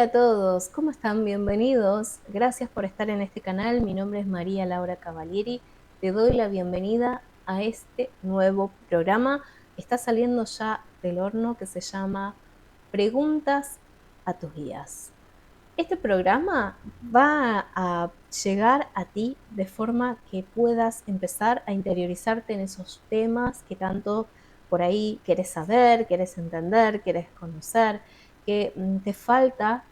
Hola a todos, ¿cómo están? Bienvenidos. Gracias por estar en este canal. Mi nombre es María Laura Cavalieri. Te doy la bienvenida a este nuevo programa. Está saliendo ya del horno que se llama Preguntas a tus guías. Este programa va a llegar a ti de forma que puedas empezar a interiorizarte en esos temas que tanto por ahí querés saber, querés entender, querés conocer, que te falta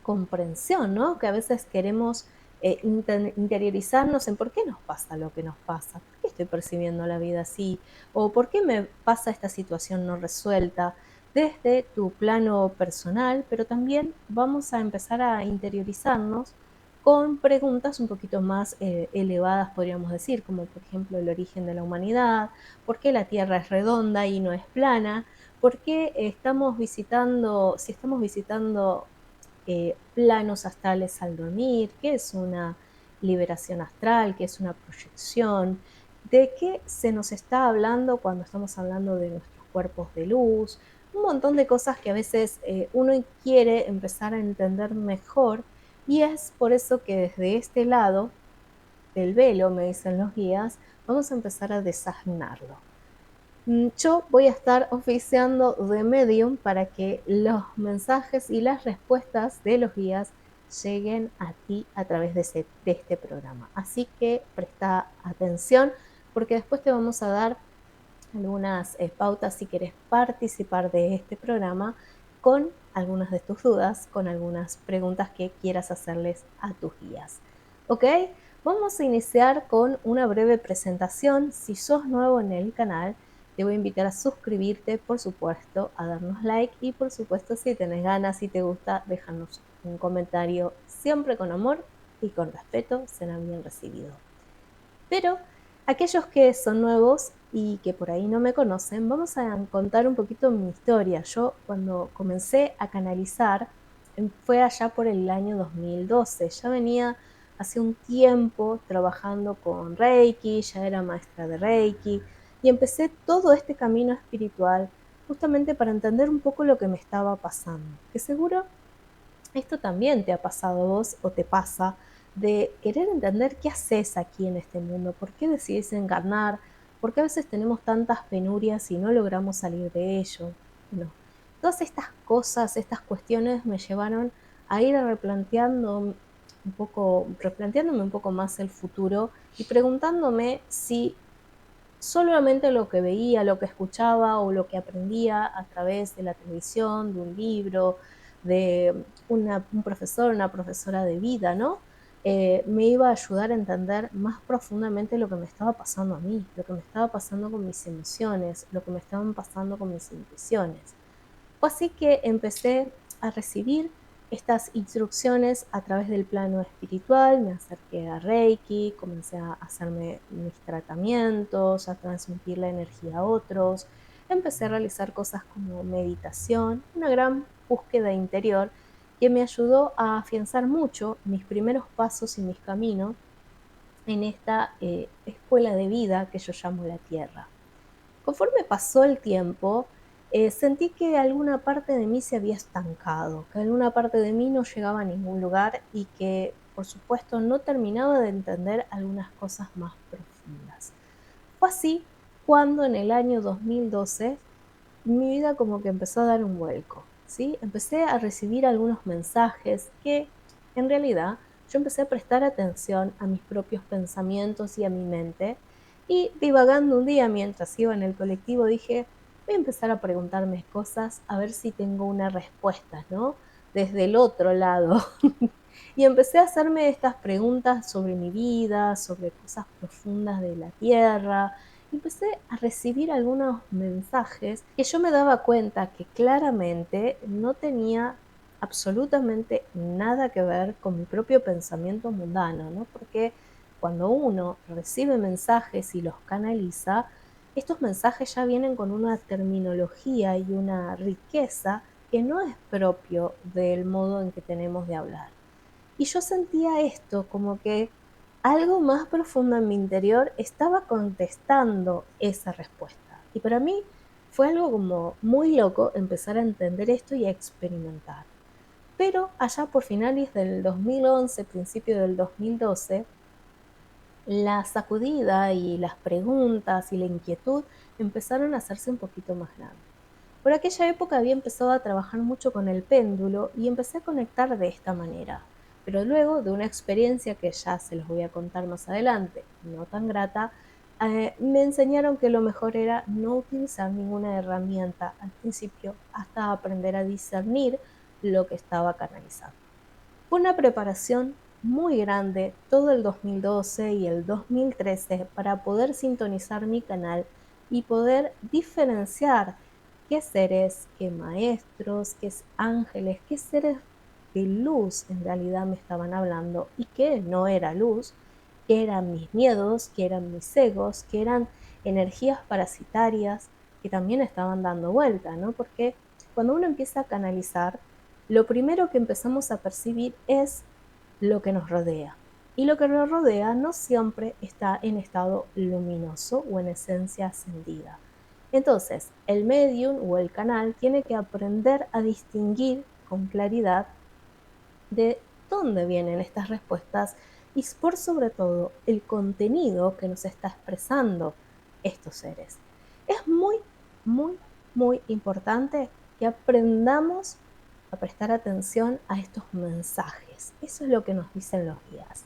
comprensión, ¿no? Que a veces queremos interiorizarnos en por qué nos pasa lo que nos pasa, por qué estoy percibiendo la vida así, o por qué me pasa esta situación no resuelta desde tu plano personal, pero también vamos a empezar a interiorizarnos con preguntas un poquito más elevadas, podríamos decir, como por ejemplo el origen de la humanidad, por qué la Tierra es redonda y no es plana, por qué estamos visitando, si estamos visitando planos astrales al dormir, qué es una liberación astral, qué es una proyección, de qué se nos está hablando cuando estamos hablando de nuestros cuerpos de luz, un montón de cosas que a veces uno quiere empezar a entender mejor y es por eso que desde este lado del velo, me dicen los guías, vamos a empezar a desasnarlo. Yo voy a estar oficiando de medium para que los mensajes y las respuestas de los guías lleguen a ti a través de este programa. Así que presta atención porque después te vamos a dar algunas pautas si quieres participar de este programa con algunas de tus dudas, con algunas preguntas que quieras hacerles a tus guías. ¿Ok? Vamos a iniciar con una breve presentación. Si sos nuevo en el canal, te voy a invitar a suscribirte, por supuesto, a darnos like y por supuesto, si tenés ganas y te gusta, déjanos un comentario siempre con amor y con respeto, será bien recibido. Pero aquellos que son nuevos y que por ahí no me conocen, vamos a contar un poquito mi historia. Yo cuando comencé a canalizar fue allá por el año 2012. Ya venía hace un tiempo trabajando con Reiki, ya era maestra de Reiki y empecé todo este camino espiritual justamente para entender un poco lo que me estaba pasando. Que seguro esto también te ha pasado a vos o te pasa de querer entender qué haces aquí en este mundo, por qué decidís encarnar, por qué a veces tenemos tantas penurias y no logramos salir de ello. Bueno, todas estas cosas, estas cuestiones me llevaron a ir replanteándome un poco más el futuro y preguntándome si solamente lo que veía, lo que escuchaba o lo que aprendía a través de la televisión, de un libro, de un profesor, una profesora de vida, ¿no? Me iba a ayudar a entender más profundamente lo que me estaba pasando a mí, lo que me estaba pasando con mis emociones, lo que me estaban pasando con mis intuiciones. Fue así que empecé a recibir estas instrucciones a través del plano espiritual, me acerqué a Reiki, comencé a hacerme mis tratamientos, a transmitir la energía a otros, empecé a realizar cosas como meditación, una gran búsqueda interior que me ayudó a afianzar mucho mis primeros pasos y mis caminos en esta escuela de vida que yo llamo la Tierra. Conforme pasó el tiempo, sentí que alguna parte de mí se había estancado, que alguna parte de mí no llegaba a ningún lugar y que, por supuesto, no terminaba de entender algunas cosas más profundas. Fue así cuando en el año 2012 mi vida como que empezó a dar un vuelco, ¿sí? Empecé a recibir algunos mensajes que en realidad yo empecé a prestar atención a mis propios pensamientos y a mi mente y divagando un día mientras iba en el colectivo dije, voy a empezar a preguntarme cosas a ver si tengo una respuesta, ¿no? Desde el otro lado. Y empecé a hacerme estas preguntas sobre mi vida, sobre cosas profundas de la tierra, empecé a recibir algunos mensajes que yo me daba cuenta que claramente no tenía absolutamente nada que ver con mi propio pensamiento mundano, ¿no? Porque cuando uno recibe mensajes y los canaliza, estos mensajes ya vienen con una terminología y una riqueza que no es propio del modo en que tenemos de hablar. Y yo sentía esto como que algo más profundo en mi interior estaba contestando esa respuesta. Y para mí fue algo como muy loco empezar a entender esto y a experimentar. Pero allá por finales del 2011, principio del 2012, la sacudida y las preguntas y la inquietud empezaron a hacerse un poquito más grandes. Por aquella época había empezado a trabajar mucho con el péndulo y empecé a conectar de esta manera. Pero luego de una experiencia que ya se los voy a contar más adelante, no tan grata, me enseñaron que lo mejor era no utilizar ninguna herramienta al principio hasta aprender a discernir lo que estaba canalizando. Fue una preparación muy grande todo el 2012 y el 2013 para poder sintonizar mi canal y poder diferenciar qué seres, qué maestros, qué ángeles, qué seres de luz en realidad me estaban hablando y qué no era luz, qué eran mis miedos, qué eran mis egos, qué eran energías parasitarias que también estaban dando vuelta, ¿no? Porque cuando uno empieza a canalizar, lo primero que empezamos a percibir es lo que nos rodea. Y lo que nos rodea no siempre está en estado luminoso o en esencia ascendida. Entonces, el medium o el canal tiene que aprender a distinguir con claridad de dónde vienen estas respuestas y por sobre todo el contenido que nos está expresando estos seres. Es muy, muy, muy importante que aprendamos a prestar atención a estos mensajes. Eso es lo que nos dicen los guías.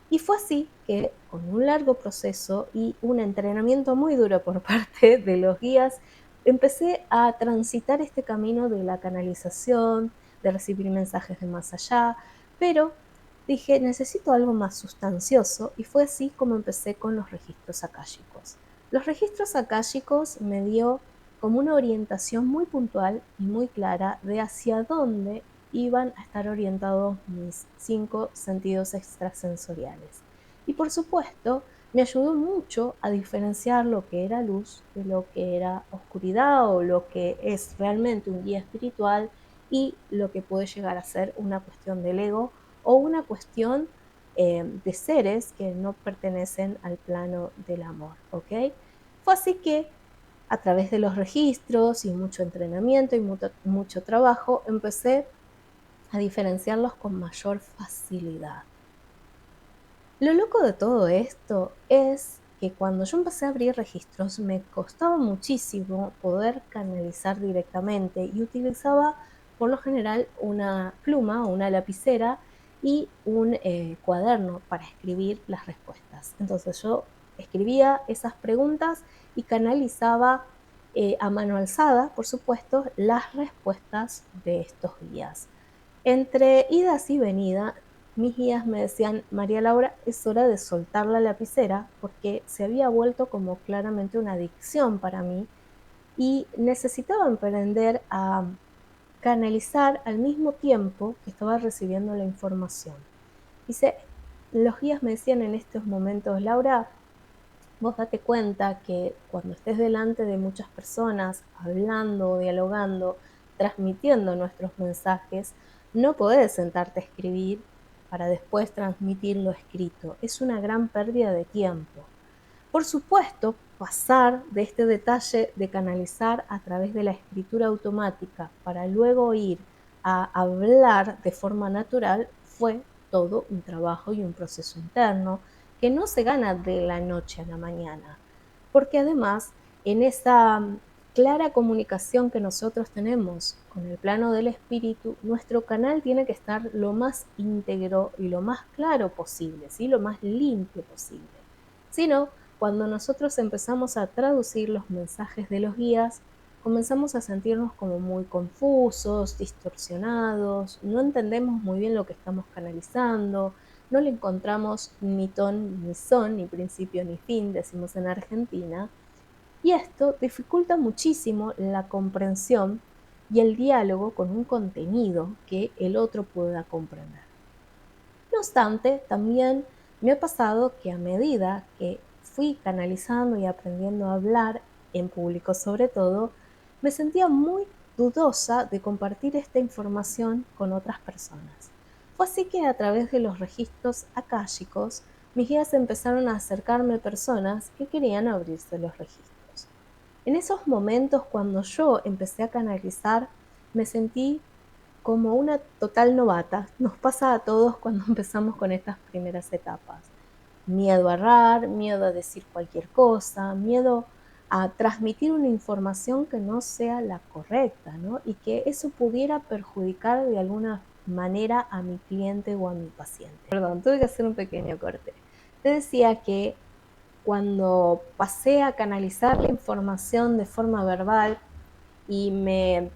Y fue así que, con un largo proceso y un entrenamiento muy duro por parte de los guías, empecé a transitar este camino de la canalización, de recibir mensajes de más allá, pero dije, necesito algo más sustancioso y fue así como empecé con los registros akáshicos. Los registros akáshicos me dio como una orientación muy puntual y muy clara de hacia dónde iban a estar orientados mis 5 sentidos extrasensoriales. Y por supuesto, me ayudó mucho a diferenciar lo que era luz de lo que era oscuridad o lo que es realmente un guía espiritual y lo que puede llegar a ser una cuestión del ego o una cuestión de seres que no pertenecen al plano del amor, ¿ok? Fue así que a través de los registros y mucho entrenamiento y mucho trabajo empecé a diferenciarlos con mayor facilidad. Lo loco de todo esto es que cuando yo empecé a abrir registros me costaba muchísimo poder canalizar directamente y utilizaba por lo general una pluma o una lapicera y un cuaderno para escribir las respuestas. Entonces yo escribía esas preguntas y canalizaba a mano alzada, por supuesto, las respuestas de estos guías. Entre idas y venidas, mis guías me decían, María Laura, es hora de soltar la lapicera porque se había vuelto como claramente una adicción para mí y necesitaba aprender a canalizar al mismo tiempo que estaba recibiendo la información. Dice, los guías me decían en estos momentos, Laura, vos date cuenta que cuando estés delante de muchas personas, hablando, dialogando, transmitiendo nuestros mensajes, no podés sentarte a escribir para después transmitirlo escrito. Es una gran pérdida de tiempo. Por supuesto, pasar de este detalle de canalizar a través de la escritura automática para luego ir a hablar de forma natural fue todo un trabajo y un proceso interno que no se gana de la noche a la mañana, porque además en esa clara comunicación que nosotros tenemos con el plano del espíritu, nuestro canal tiene que estar lo más íntegro y lo más claro posible, ¿sí? Lo más limpio posible. Si no, cuando nosotros empezamos a traducir los mensajes de los guías, comenzamos a sentirnos como muy confusos, distorsionados, no entendemos muy bien lo que estamos canalizando, no le encontramos ni ton, ni son, ni principio, ni fin, decimos en Argentina, y esto dificulta muchísimo la comprensión y el diálogo con un contenido que el otro pueda comprender. No obstante, también me ha pasado que a medida que fui canalizando y aprendiendo a hablar en público sobre todo, me sentía muy dudosa de compartir esta información con otras personas. Fue así que a través de los registros akáshicos, mis guías empezaron a acercarme personas que querían abrirse los registros. En esos momentos, cuando yo empecé a canalizar, me sentí como una total novata. Nos pasa a todos cuando empezamos con estas primeras etapas. Miedo a errar, miedo a decir cualquier cosa, miedo a transmitir una información que no sea la correcta, ¿no? Y que eso pudiera perjudicar de alguna manera a mi cliente o a mi paciente. Perdón, tuve que hacer un pequeño corte. Te decía que cuando pasé a canalizar la información de forma verbal y me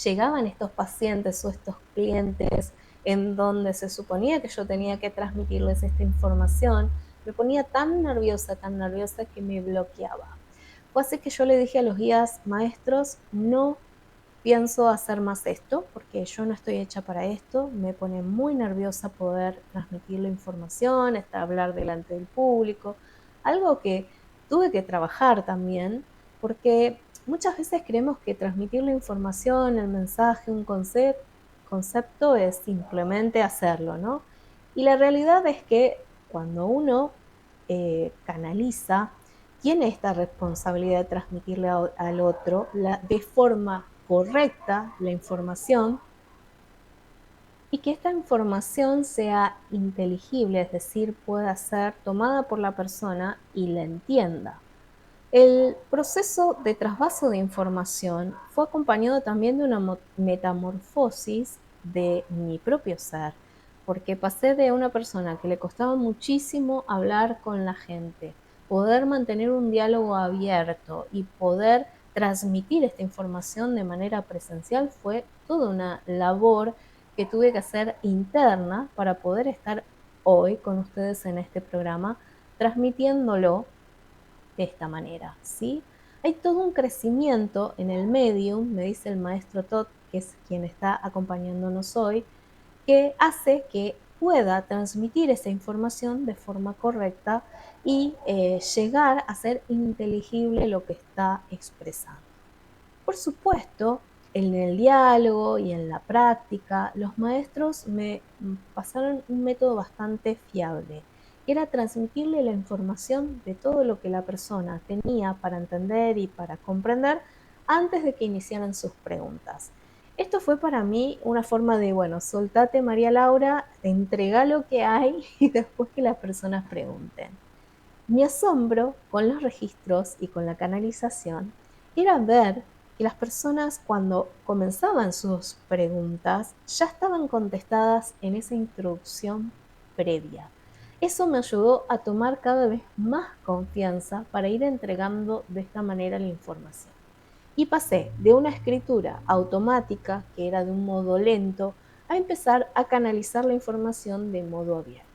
llegaban estos pacientes o estos clientes en donde se suponía que yo tenía que transmitirles esta información, me ponía tan nerviosa que me bloqueaba. Fue así que yo le dije a los guías maestros, no pienso hacer más esto porque yo no estoy hecha para esto, me pone muy nerviosa poder transmitir la información, hablar delante del público, algo que tuve que trabajar también porque muchas veces creemos que transmitir la información, el mensaje, un concepto es simplemente hacerlo, ¿no? Y la realidad es que cuando uno canaliza, tiene esta responsabilidad de transmitirle al otro de forma correcta la información y que esta información sea inteligible, es decir, pueda ser tomada por la persona y la entienda. El proceso de trasvaso de información fue acompañado también de una metamorfosis de mi propio ser, porque pasé de una persona que le costaba muchísimo hablar con la gente, poder mantener un diálogo abierto y poder transmitir esta información de manera presencial fue toda una labor que tuve que hacer interna para poder estar hoy con ustedes en este programa transmitiéndolo de esta manera, ¿sí? Hay todo un crecimiento en el medium, me dice el maestro Todd, que es quien está acompañándonos hoy, que hace que pueda transmitir esa información de forma correcta y llegar a ser inteligible lo que está expresando. Por supuesto, en el diálogo y en la práctica, los maestros me pasaron un método bastante fiable, que era transmitirle la información de todo lo que la persona tenía para entender y para comprender antes de que iniciaran sus preguntas. Esto fue para mí una forma de, bueno, soltate María Laura, entrega lo que hay y después que las personas pregunten. Mi asombro con los registros y con la canalización era ver que las personas cuando comenzaban sus preguntas ya estaban contestadas en esa introducción previa. Eso me ayudó a tomar cada vez más confianza para ir entregando de esta manera la información. Y pasé de una escritura automática, que era de un modo lento, a empezar a canalizar la información de modo abierto.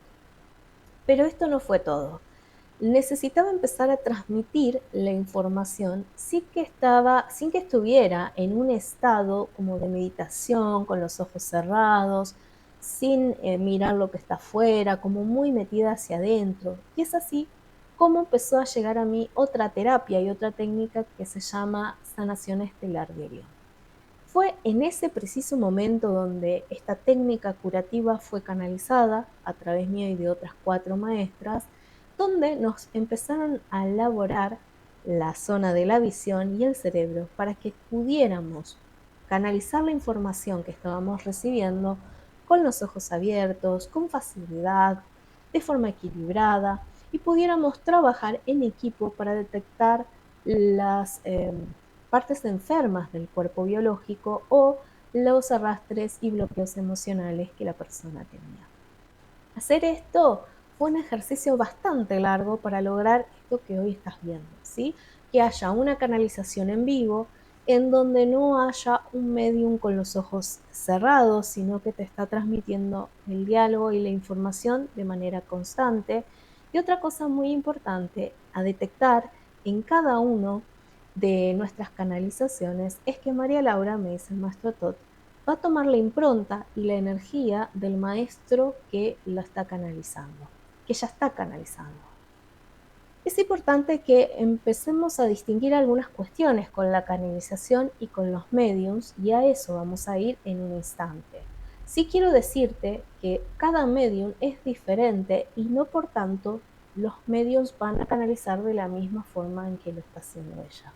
Pero esto no fue todo. Necesitaba empezar a transmitir la información sin que estuviera en un estado como de meditación, con los ojos cerrados, sin mirar lo que está afuera, como muy metida hacia adentro. Y es así como empezó a llegar a mí otra terapia y otra técnica que se llama sanación estelar de Orión. Fue en ese preciso momento donde esta técnica curativa fue canalizada a través mío y de otras 4 maestras, donde nos empezaron a elaborar la zona de la visión y el cerebro para que pudiéramos canalizar la información que estábamos recibiendo con los ojos abiertos, con facilidad, de forma equilibrada y pudiéramos trabajar en equipo para detectar las partes enfermas del cuerpo biológico o los arrastres y bloqueos emocionales que la persona tenía. Hacer esto fue un ejercicio bastante largo para lograr esto que hoy estás viendo, ¿sí? Que haya una canalización en vivo en donde no haya un medium con los ojos cerrados, sino que te está transmitiendo el diálogo y la información de manera constante. Y otra cosa muy importante a detectar en cada uno de nuestras canalizaciones es que María Laura, me dice el maestro Todd, va a tomar la impronta y la energía del maestro que la está canalizando, que ya está canalizando. Es importante que empecemos a distinguir algunas cuestiones con la canalización y con los mediums, y a eso vamos a ir en un instante. Sí quiero decirte que cada medium es diferente y no por tanto los mediums van a canalizar de la misma forma en que lo está haciendo ella.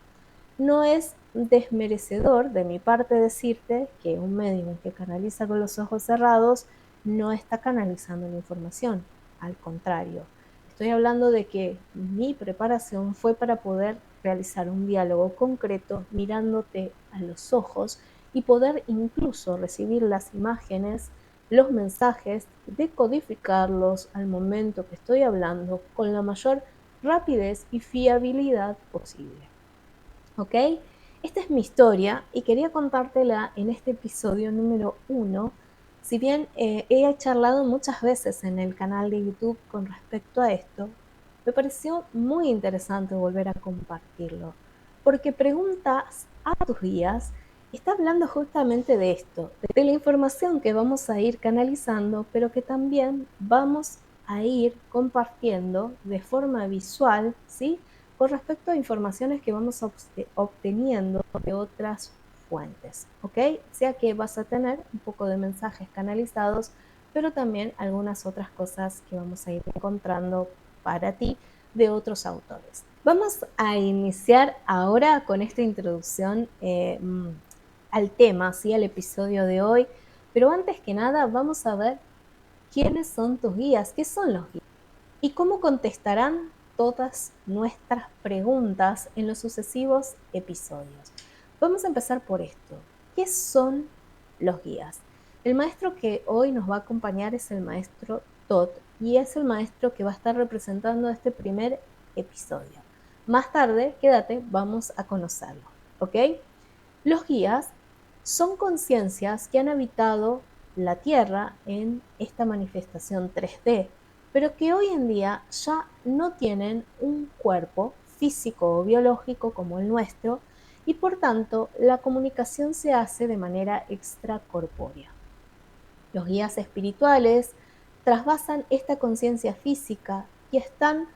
no es desmerecedor de mi parte decirte que un médium que canaliza con los ojos cerrados no está canalizando la información. Al contrario, estoy hablando de que mi preparación fue para poder realizar un diálogo concreto mirándote a los ojos y poder incluso recibir las imágenes, los mensajes, decodificarlos al momento que estoy hablando con la mayor rapidez y fiabilidad posible. ¿Ok? Esta es mi historia y quería contártela en este episodio número 1. Si bien he charlado muchas veces en el canal de YouTube con respecto a esto, me pareció muy interesante volver a compartirlo, porque preguntas a tus guías está hablando justamente de esto, de la información que vamos a ir canalizando, pero que también vamos a ir compartiendo de forma visual, ¿sí? Con respecto a informaciones que vamos obteniendo de otras fuentes, ¿ok? O sea que vas a tener un poco de mensajes canalizados, pero también algunas otras cosas que vamos a ir encontrando para ti de otros autores. Vamos a iniciar ahora con esta introducción al tema, ¿sí? Al episodio de hoy, pero antes que nada vamos a ver quiénes son tus guías, qué son los guías y cómo contestarán todas nuestras preguntas en los sucesivos episodios. Vamos a empezar por esto. ¿Qué son los guías? El maestro que hoy nos va a acompañar es el maestro Todd y es el maestro que va a estar representando este primer episodio. Más tarde, quédate, vamos a conocerlo, ¿ok? Los guías son conciencias que han habitado la Tierra en esta manifestación 3D, pero que hoy en día ya no tienen un cuerpo físico o biológico como el nuestro y por tanto la comunicación se hace de manera extracorpórea. Los guías espirituales trasvasan esta conciencia física y están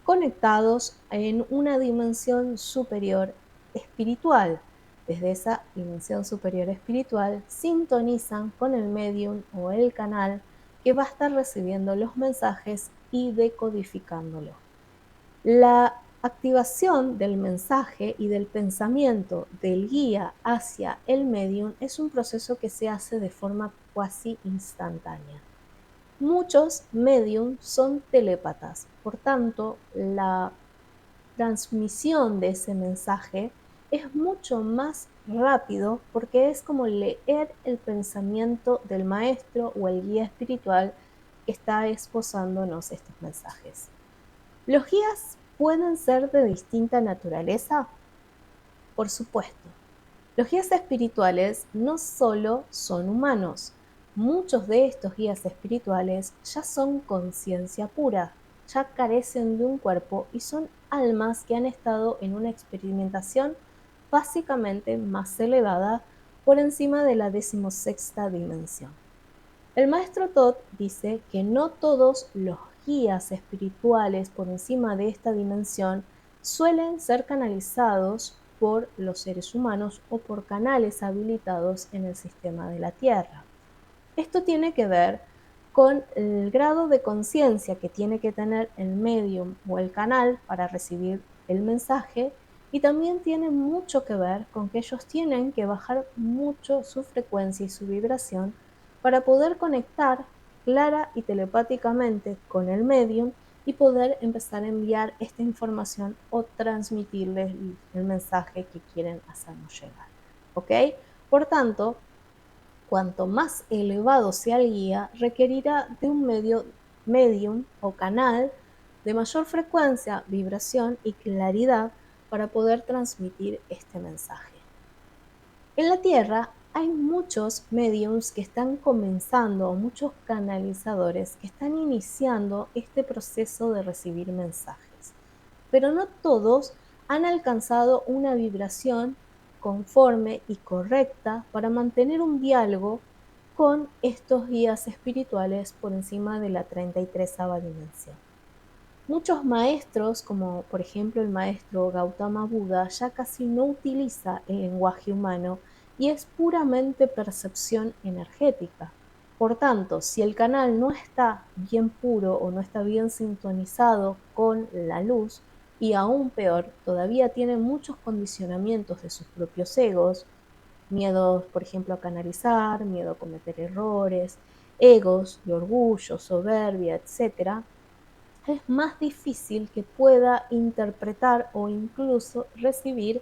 conectados en una dimensión superior espiritual. Desde esa dimensión superior espiritual sintonizan con el medium o el canal que va a estar recibiendo los mensajes y decodificándolos. La activación del mensaje y del pensamiento del guía hacia el medium es un proceso que se hace de forma cuasi instantánea. Muchos mediums son telépatas, por tanto, la transmisión de ese mensaje es mucho más rápido porque es como leer el pensamiento del maestro o el guía espiritual que está esbozándonos estos mensajes. ¿Los guías pueden ser de distinta naturaleza? Por supuesto. Los guías espirituales no solo son humanos, muchos de estos guías espirituales ya son conciencia pura, ya carecen de un cuerpo y son almas que han estado en una experimentación básicamente más elevada por encima de la 16ª dimensión. El maestro Todd dice que no todos los guías espirituales por encima de esta dimensión suelen ser canalizados por los seres humanos o por canales habilitados en el sistema de la Tierra. Esto tiene que ver con el grado de conciencia que tiene que tener el medium o el canal para recibir el mensaje y también tiene mucho que ver con que ellos tienen que bajar mucho su frecuencia y su vibración para poder conectar clara y telepáticamente con el medium y poder empezar a enviar esta información o transmitirles el mensaje que quieren hacernos llegar. ¿Ok? Por tanto, cuanto más elevado sea el guía, requerirá de un medium o canal de mayor frecuencia, vibración y claridad para poder transmitir este mensaje. En la Tierra hay muchos mediums que están comenzando, o muchos canalizadores que están iniciando este proceso de recibir mensajes, pero no todos han alcanzado una vibración conforme y correcta para mantener un diálogo con estos guías espirituales por encima de la 33ª dimensión. Muchos maestros, como por ejemplo el maestro Gautama Buda, ya casi no utiliza el lenguaje humano y es puramente percepción energética. Por tanto, si el canal no está bien puro o no está bien sintonizado con la luz, y aún peor, todavía tienen muchos condicionamientos de sus propios egos, miedos, por ejemplo, a canalizar, miedo a cometer errores, egos de orgullo, soberbia, etcétera, es más difícil que pueda interpretar o incluso recibir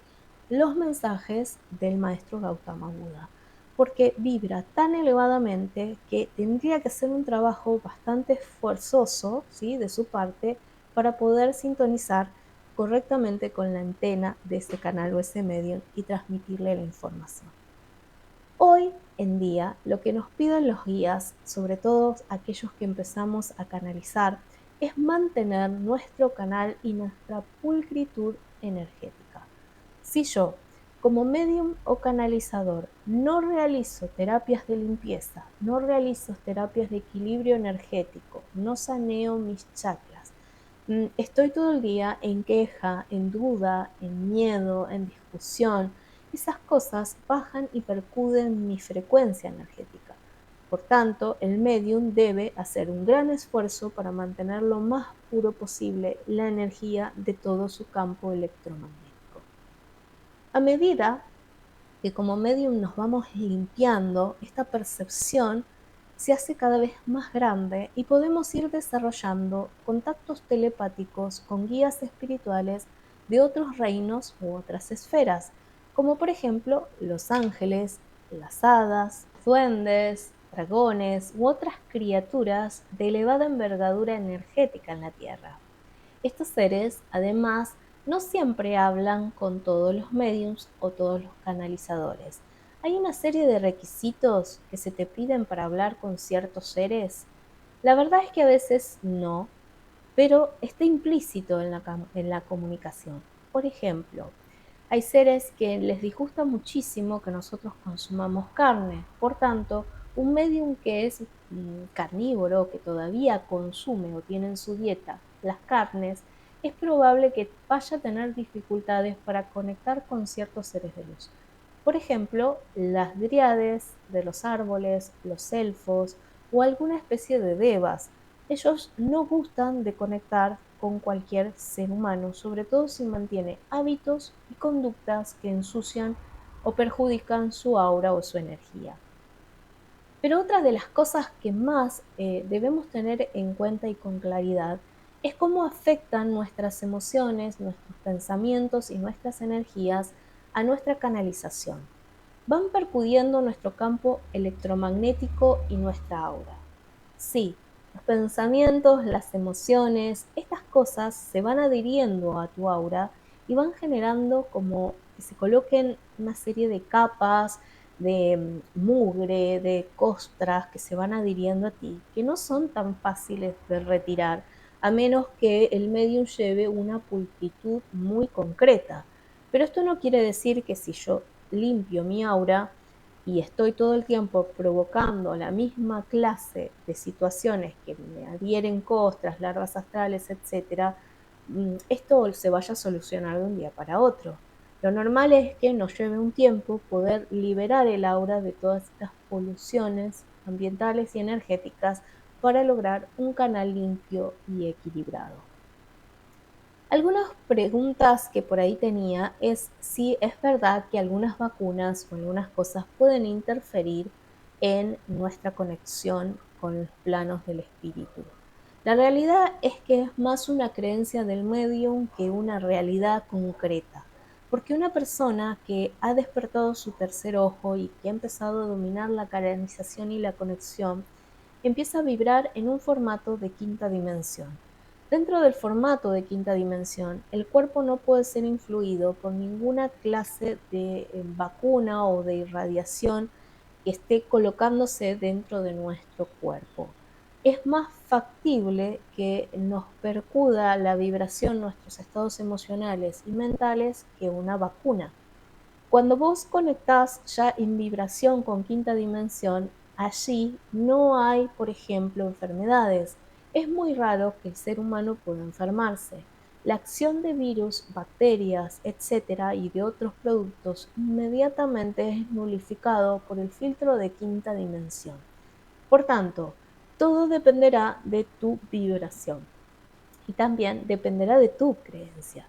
los mensajes del maestro Gautama Buda, porque vibra tan elevadamente que tendría que ser un trabajo bastante esforzoso, ¿sí?, de su parte para poder sintonizar correctamente con la antena de ese canal o ese medium y transmitirle la información. Hoy en día, lo que nos piden los guías, sobre todo aquellos que empezamos a canalizar, es mantener nuestro canal y nuestra pulcritud energética. Si yo, como medium o canalizador, no realizo terapias de limpieza, no realizo terapias de equilibrio energético, no saneo mis chakras, estoy todo el día en queja, en duda, en miedo, en discusión, esas cosas bajan y percuden mi frecuencia energética. Por tanto, el medium debe hacer un gran esfuerzo para mantener lo más puro posible la energía de todo su campo electromagnético. A medida que como medium nos vamos limpiando, esta percepción se hace cada vez más grande y podemos ir desarrollando contactos telepáticos con guías espirituales de otros reinos u otras esferas, como por ejemplo los ángeles, las hadas, duendes, dragones u otras criaturas de elevada envergadura energética en la Tierra. Estos seres, además, no siempre hablan con todos los mediums o todos los canalizadores. Hay una serie de requisitos que se te piden para hablar con ciertos seres. La verdad es que a veces no, pero está implícito en la comunicación. Por ejemplo, hay seres que les disgusta muchísimo que nosotros consumamos carne. Por tanto, un medium que es carnívoro, que todavía consume o tiene en su dieta las carnes, es probable que vaya a tener dificultades para conectar con ciertos seres de luz. Por ejemplo, las dríades de los árboles, los elfos o alguna especie de devas. Ellos no gustan de conectar con cualquier ser humano, sobre todo si mantiene hábitos y conductas que ensucian o perjudican su aura o su energía. Pero otra de las cosas que más debemos tener en cuenta y con claridad es cómo afectan nuestras emociones, nuestros pensamientos y nuestras energías a nuestra canalización. Van percudiendo nuestro campo electromagnético y nuestra aura. Sí, los pensamientos, las emociones, estas cosas se van adhiriendo a tu aura y van generando como que se coloquen una serie de capas, de mugre, de costras que se van adhiriendo a ti, que no son tan fáciles de retirar, a menos que el medium lleve una pulcritud muy concreta. Pero esto no quiere decir que si yo limpio mi aura y estoy todo el tiempo provocando la misma clase de situaciones que me adhieren costras, larvas astrales, etcétera, esto se vaya a solucionar de un día para otro. Lo normal es que nos lleve un tiempo poder liberar el aura de todas estas poluciones ambientales y energéticas para lograr un canal limpio y equilibrado. Algunas preguntas que por ahí tenía es si es verdad que algunas vacunas o algunas cosas pueden interferir en nuestra conexión con los planos del espíritu. La realidad es que es más una creencia del medium que una realidad concreta, porque una persona que ha despertado su tercer ojo y que ha empezado a dominar la canalización y la conexión, empieza a vibrar en un formato de quinta dimensión. Dentro del formato de quinta dimensión, el cuerpo no puede ser influido por ninguna clase de vacuna o de irradiación que esté colocándose dentro de nuestro cuerpo. Es más factible que nos percuda la vibración, nuestros estados emocionales y mentales que una vacuna. Cuando vos conectás ya en vibración con quinta dimensión, allí no hay, por ejemplo, enfermedades. Es muy raro que el ser humano pueda enfermarse. La acción de virus, bacterias, etcétera, y de otros productos inmediatamente es nulificado por el filtro de quinta dimensión. Por tanto, todo dependerá de tu vibración. y también dependerá de tu creencia.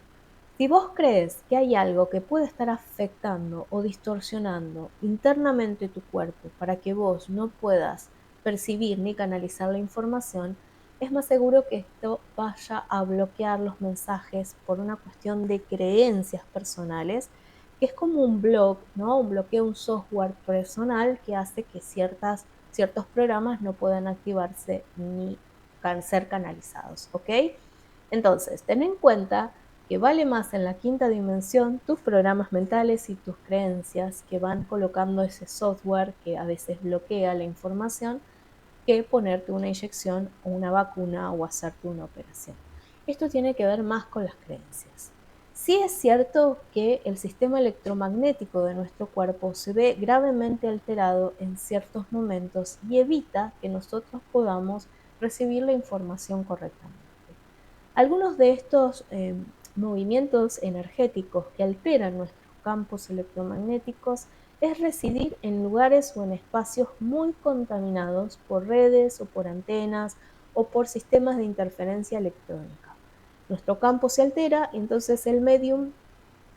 Si vos crees que hay algo que puede estar afectando o distorsionando internamente tu cuerpo para que vos no puedas percibir ni canalizar la información, es más seguro que esto vaya a bloquear los mensajes por una cuestión de creencias personales, que es como un block, ¿no? Un bloqueo, un software personal que hace que ciertos programas no puedan activarse ni ser canalizados, ¿ok? Entonces, ten en cuenta que vale más en la quinta dimensión tus programas mentales y tus creencias que van colocando ese software que a veces bloquea la información que ponerte una inyección o una vacuna o hacerte una operación. Esto tiene que ver más con las creencias. Sí es cierto que el sistema electromagnético de nuestro cuerpo se ve gravemente alterado en ciertos momentos y evita que nosotros podamos recibir la información correctamente. Algunos de estos movimientos energéticos que alteran nuestros campos electromagnéticos es residir en lugares o en espacios muy contaminados por redes o por antenas o por sistemas de interferencia electrónica. Nuestro campo se altera y entonces el medium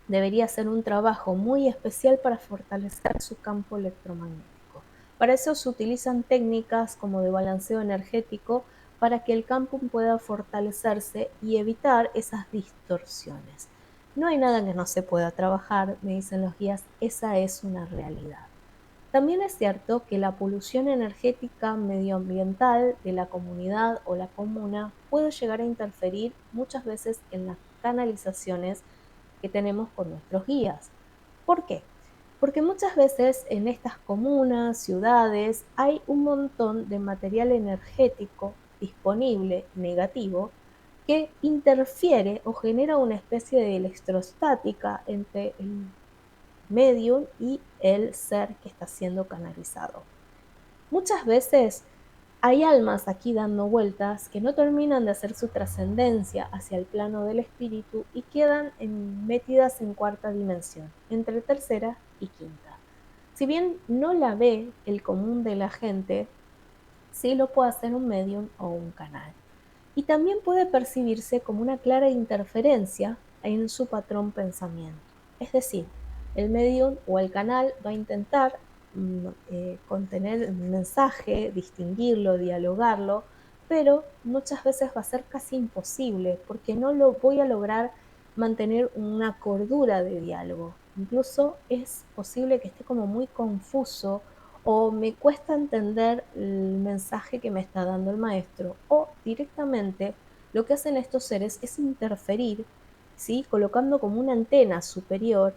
debería hacer un trabajo muy especial para fortalecer su campo electromagnético. Para eso se utilizan técnicas como de balanceo energético para que el campo pueda fortalecerse y evitar esas distorsiones. No hay nada que no se pueda trabajar, me dicen los guías, esa es una realidad. También es cierto que la polución energética medioambiental de la comunidad o la comuna puede llegar a interferir muchas veces en las canalizaciones que tenemos con nuestros guías. ¿Por qué? Porque muchas veces en estas comunas, ciudades, hay un montón de material energético disponible negativo que interfiere o genera una especie de electrostática entre el medium y el ser que está siendo canalizado. Muchas veces hay almas aquí dando vueltas que no terminan de hacer su trascendencia hacia el plano del espíritu y quedan metidas en cuarta dimensión, entre tercera y quinta. Si bien no la ve el común de la gente, sí lo puede hacer un medium o un canal. Y también puede percibirse como una clara interferencia en su patrón pensamiento. Es decir, el medium o el canal va a intentar contener el mensaje, distinguirlo, dialogarlo, pero muchas veces va a ser casi imposible porque no lo voy a lograr mantener una cordura de diálogo. Incluso es posible que esté como muy confuso o me cuesta entender el mensaje que me está dando el maestro, o directamente lo que hacen estos seres es interferir, ¿sí? Colocando como una antena superior,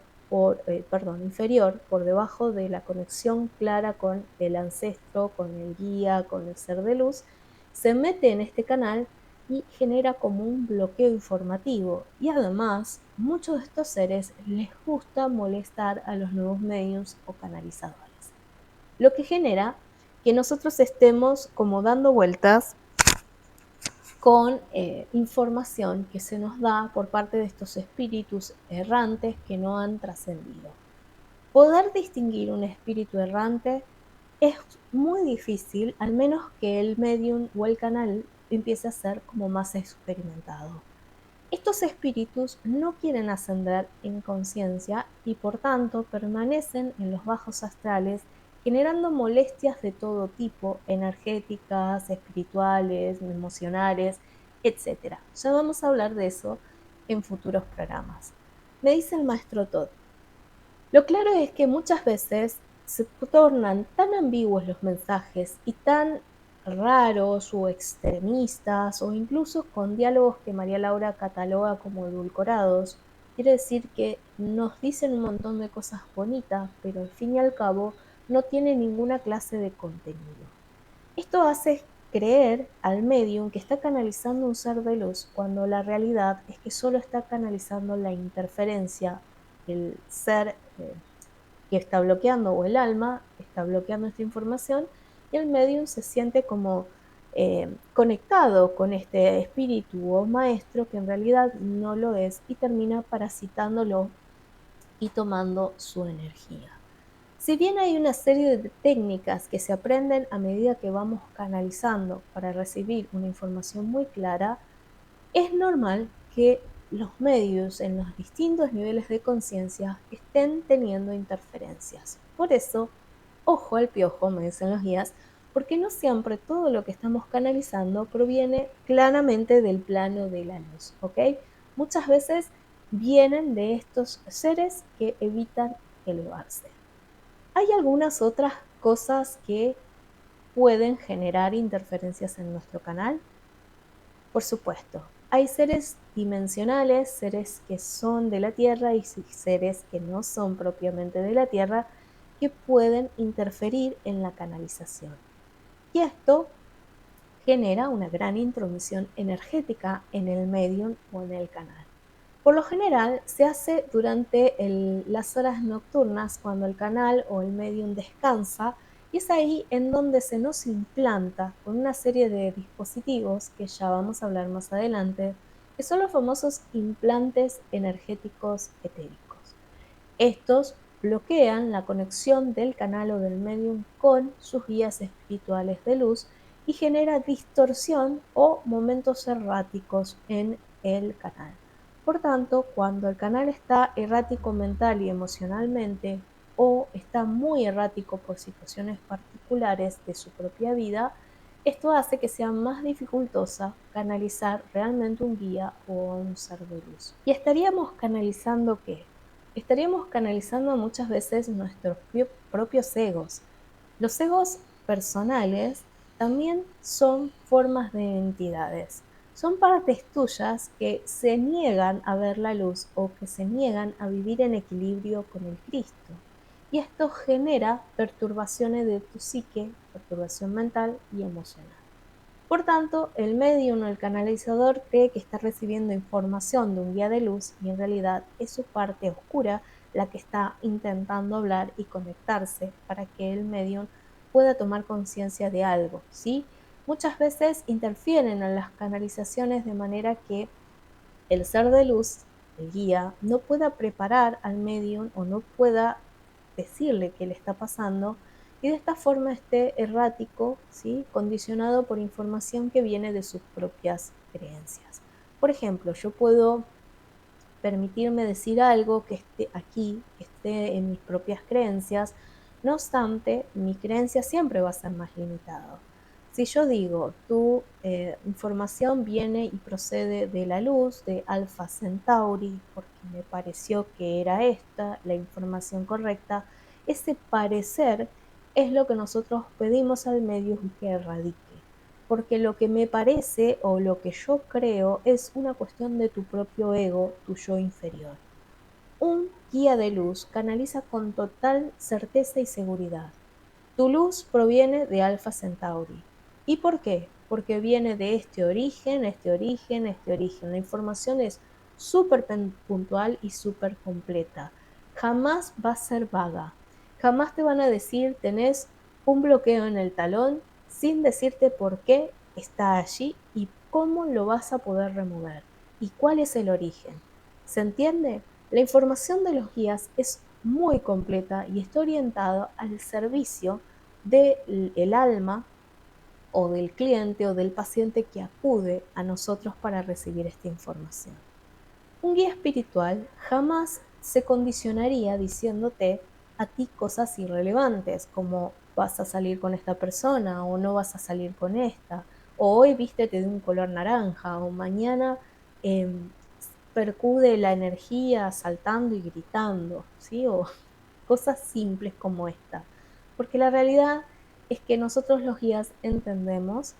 inferior, por debajo de la conexión clara con el ancestro, con el guía, con el ser de luz, se mete en este canal y genera como un bloqueo informativo. Y además, muchos de estos seres les gusta molestar a los nuevos mediums o canalizadores, lo que genera que nosotros estemos como dando vueltas con información que se nos da por parte de estos espíritus errantes que no han trascendido. Poder distinguir un espíritu errante es muy difícil, al menos que el medium o el canal empiece a ser como más experimentado. Estos espíritus no quieren ascender en conciencia y por tanto permanecen en los bajos astrales generando molestias de todo tipo, energéticas, espirituales, emocionales, etcétera. Ya vamos a hablar de eso en futuros programas. Me dice el maestro Todd, lo claro es que muchas veces se tornan tan ambiguos los mensajes y tan raros o extremistas o incluso con diálogos que María Laura cataloga como edulcorados. Quiere decir que nos dicen un montón de cosas bonitas, pero al fin y al cabo no tiene ninguna clase de contenido. Esto hace creer al medium que está canalizando un ser de luz cuando la realidad es que solo está canalizando la interferencia, el ser que está bloqueando o el alma está bloqueando esta información y el medium se siente como conectado con este espíritu o maestro que en realidad no lo es y termina parasitándolo y tomando su energía. Si bien hay una serie de técnicas que se aprenden a medida que vamos canalizando para recibir una información muy clara, Es normal que los medios en los distintos niveles de conciencia estén teniendo interferencias. Por eso, ojo al piojo, me dicen los guías, porque no siempre todo lo que estamos canalizando proviene claramente del plano de la luz, ¿ok? Muchas veces vienen de estos seres que evitan elevarse. Hay algunas otras cosas que pueden generar interferencias en nuestro canal. Por supuesto, hay seres dimensionales, seres que son de la Tierra y seres que no son propiamente de la Tierra, que pueden interferir en la canalización. Y esto genera una gran intromisión energética en el medium o en el canal. Por lo general se hace durante las horas nocturnas cuando el canal o el medium descansa, y es ahí en donde se nos implanta con una serie de dispositivos que ya vamos a hablar más adelante, que son los famosos implantes energéticos etéricos. Estos bloquean la conexión del canal o del medium con sus guías espirituales de luz y genera distorsión o momentos erráticos en el canal. Por tanto, cuando el canal está errático mental y emocionalmente o está muy errático por situaciones particulares de su propia vida, esto hace que sea más dificultosa canalizar realmente un guía o un ser de luz. ¿Y estaríamos canalizando qué? Estaríamos canalizando muchas veces nuestros propios egos. Los egos personales también son formas de entidades. Son partes tuyas que se niegan a ver la luz o que se niegan a vivir en equilibrio con el Cristo. Y esto genera perturbaciones de tu psique, perturbación mental y emocional. Por tanto, el medium o el canalizador cree que está recibiendo información de un guía de luz y en realidad es su parte oscura la que está intentando hablar y conectarse para que el medium pueda tomar conciencia de algo, ¿sí? Muchas veces interfieren en las canalizaciones de manera que el ser de luz, el guía, no pueda preparar al medium o no pueda decirle qué le está pasando y de esta forma esté errático, ¿sí? Condicionado por información que viene de sus propias creencias. Por ejemplo, yo puedo permitirme decir algo que esté aquí, que esté en mis propias creencias, no obstante, mi creencia siempre va a ser más limitada. Si yo digo, tu información viene y procede de la luz, de Alpha Centauri, porque me pareció que era esta la información correcta, ese parecer es lo que nosotros pedimos al medio que erradique, porque lo que me parece o lo que yo creo es una cuestión de tu propio ego, tu yo inferior. Un guía de luz canaliza con total certeza y seguridad. Tu luz proviene de Alpha Centauri. ¿Y por qué? Porque viene de este origen, este origen, este origen. La información es súper puntual y súper completa. Jamás va a ser vaga. Jamás te van a decir tenés un bloqueo en el talón sin decirte por qué está allí y cómo lo vas a poder remover y cuál es el origen. ¿Se entiende? La información de los guías es muy completa y está orientada al servicio del alma o del cliente o del paciente que acude a nosotros para recibir esta información. Un guía espiritual jamás se condicionaría diciéndote a ti cosas irrelevantes como vas a salir con esta persona o no vas a salir con esta, o hoy vístete de un color naranja o mañana eh, percude la energía saltando y gritando, ¿sí? O cosas simples como esta. Porque la realidad es que nosotros los guías entendemos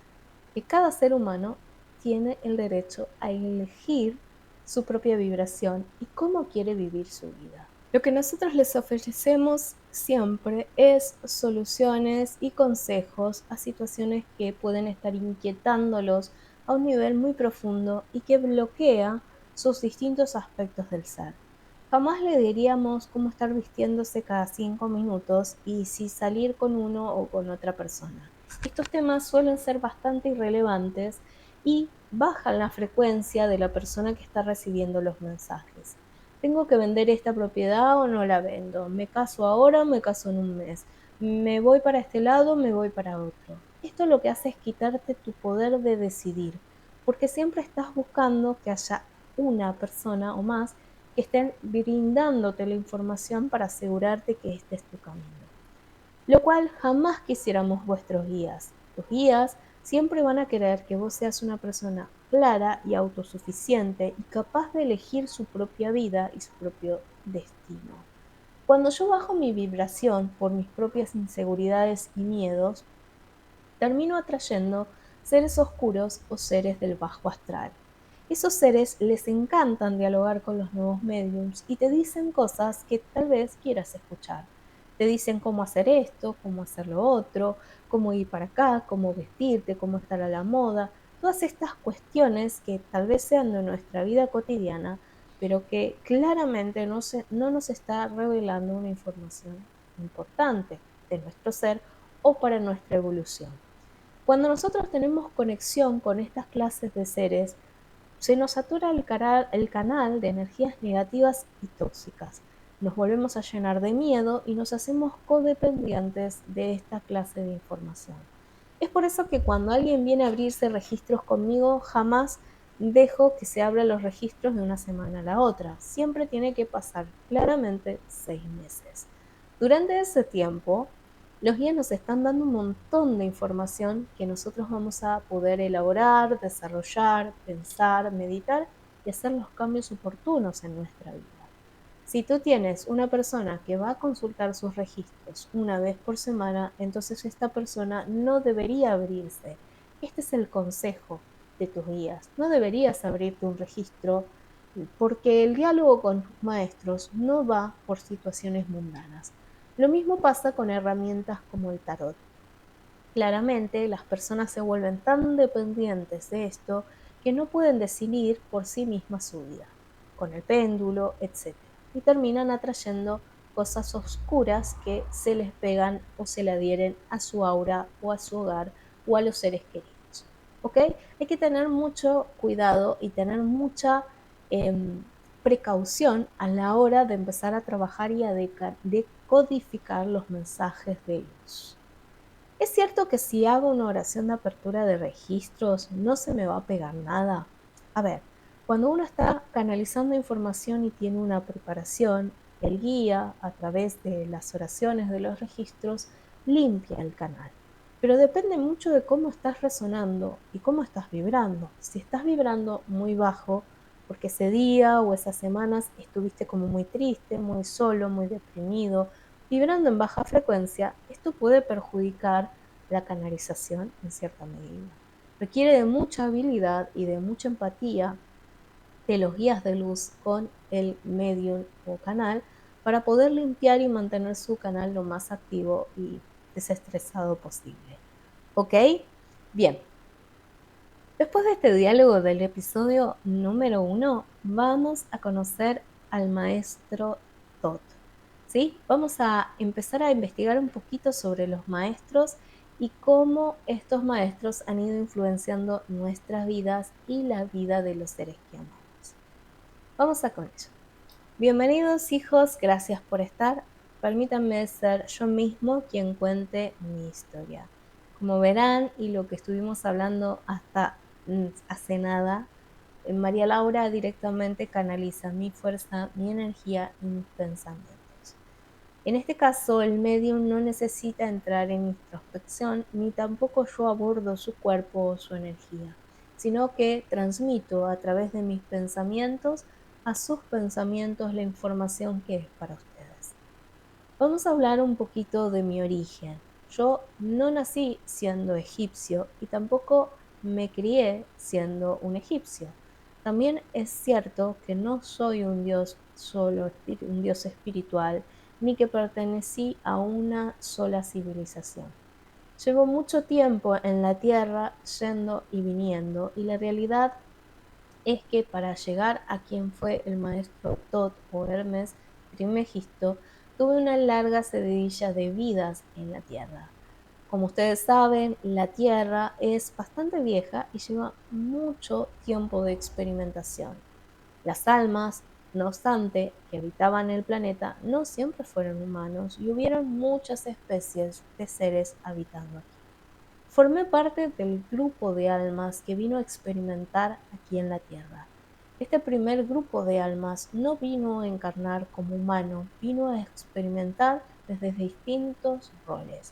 que cada ser humano tiene el derecho a elegir su propia vibración y cómo quiere vivir su vida. Lo que nosotros les ofrecemos siempre es soluciones y consejos a situaciones que pueden estar inquietándolos a un nivel muy profundo y que bloquea sus distintos aspectos del ser. Jamás le diríamos cómo estar vistiéndose cada 5 minutos y si salir con uno o con otra persona. Estos temas suelen ser bastante irrelevantes y bajan la frecuencia de la persona que está recibiendo los mensajes. ¿Tengo que vender esta propiedad o no la vendo? ¿Me caso ahora o me caso en un mes? ¿Me voy para este lado o me voy para otro? Esto lo que hace es quitarte tu poder de decidir, porque siempre estás buscando que haya una persona o más que estén brindándote la información para asegurarte que este es tu camino. Lo cual jamás quisiéramos vuestros guías. Tus guías siempre van a querer que vos seas una persona clara y autosuficiente y capaz de elegir su propia vida y su propio destino. Cuando yo bajo mi vibración por mis propias inseguridades y miedos, termino atrayendo seres oscuros o seres del bajo astral. Esos seres les encantan dialogar con los nuevos mediums y te dicen cosas que tal vez quieras escuchar. Te dicen cómo hacer esto, cómo hacer lo otro, cómo ir para acá, cómo vestirte, cómo estar a la moda. Todas estas cuestiones que tal vez sean de nuestra vida cotidiana, pero que claramente no nos está revelando una información importante de nuestro ser o para nuestra evolución. Cuando nosotros tenemos conexión con estas clases de seres, se nos satura el canal de energías negativas y tóxicas. Nos volvemos a llenar de miedo y nos hacemos codependientes de esta clase de información. Es por eso que cuando alguien viene a abrirse registros conmigo, jamás dejo que se abran los registros de una semana a la otra. Siempre tiene que pasar claramente 6 meses. Durante ese tiempo, los guías nos están dando un montón de información que nosotros vamos a poder elaborar, desarrollar, pensar, meditar y hacer los cambios oportunos en nuestra vida. Si tú tienes una persona que va a consultar sus registros una vez por semana, entonces esta persona no debería abrirse. Este es el consejo de tus guías. No deberías abrirte un registro porque el diálogo con tus maestros no va por situaciones mundanas. Lo mismo pasa con herramientas como el tarot. Claramente, las personas se vuelven tan dependientes de esto que no pueden decidir por sí mismas su vida, con el péndulo, etcétera, y terminan atrayendo cosas oscuras que se les pegan o se le adhieren a su aura o a su hogar o a los seres queridos. ¿Ok? Hay que tener mucho cuidado y tener mucha precaución a la hora de empezar a trabajar y a decodificar los mensajes de luz. Es cierto que si hago una oración de apertura de registros, no se me va a pegar nada. A ver, cuando uno está canalizando información y tiene una preparación, el guía, a través de las oraciones de los registros, limpia el canal. Pero depende mucho de cómo estás resonando y cómo estás vibrando. Si estás vibrando muy bajo, porque ese día o esas semanas estuviste como muy triste, muy solo, muy deprimido, vibrando en baja frecuencia, esto puede perjudicar la canalización en cierta medida. Requiere de mucha habilidad y de mucha empatía de los guías de luz con el medium o canal para poder limpiar y mantener su canal lo más activo y desestresado posible. ¿Ok? Bien. Después de este diálogo del episodio número 1, vamos a conocer al maestro Tot. ¿Sí? Vamos a empezar a investigar un poquito sobre los maestros y cómo estos maestros han ido influenciando nuestras vidas y la vida de los seres que amamos. Vamos a con ello. Bienvenidos hijos, gracias por estar. Permítanme ser yo mismo quien cuente mi historia. Como verán y lo que estuvimos hablando hasta hace nada, María Laura directamente canaliza mi fuerza, mi energía y mis pensamientos. En este caso, el medium no necesita entrar en introspección ni tampoco yo abordo su cuerpo o su energía, sino que transmito a través de mis pensamientos a sus pensamientos la información que es para ustedes. Vamos a hablar un poquito de mi origen. Yo no nací siendo egipcio y tampoco me crié siendo un egipcio. También es cierto que no soy un dios solo, un dios espiritual, ni que pertenecí a una sola civilización. Llevo mucho tiempo en la tierra yendo y viniendo y la realidad es que para llegar a quien fue el maestro Tot o Hermes Trismegisto, tuve una larga seguidilla de vidas en la Tierra. Como ustedes saben, la Tierra es bastante vieja y lleva mucho tiempo de experimentación. Las almas, no obstante, que habitaban el planeta no siempre fueron humanos y hubieron muchas especies de seres habitando aquí. Formé parte del grupo de almas que vino a experimentar aquí en la Tierra. Este primer grupo de almas no vino a encarnar como humano, vino a experimentar desde distintos roles.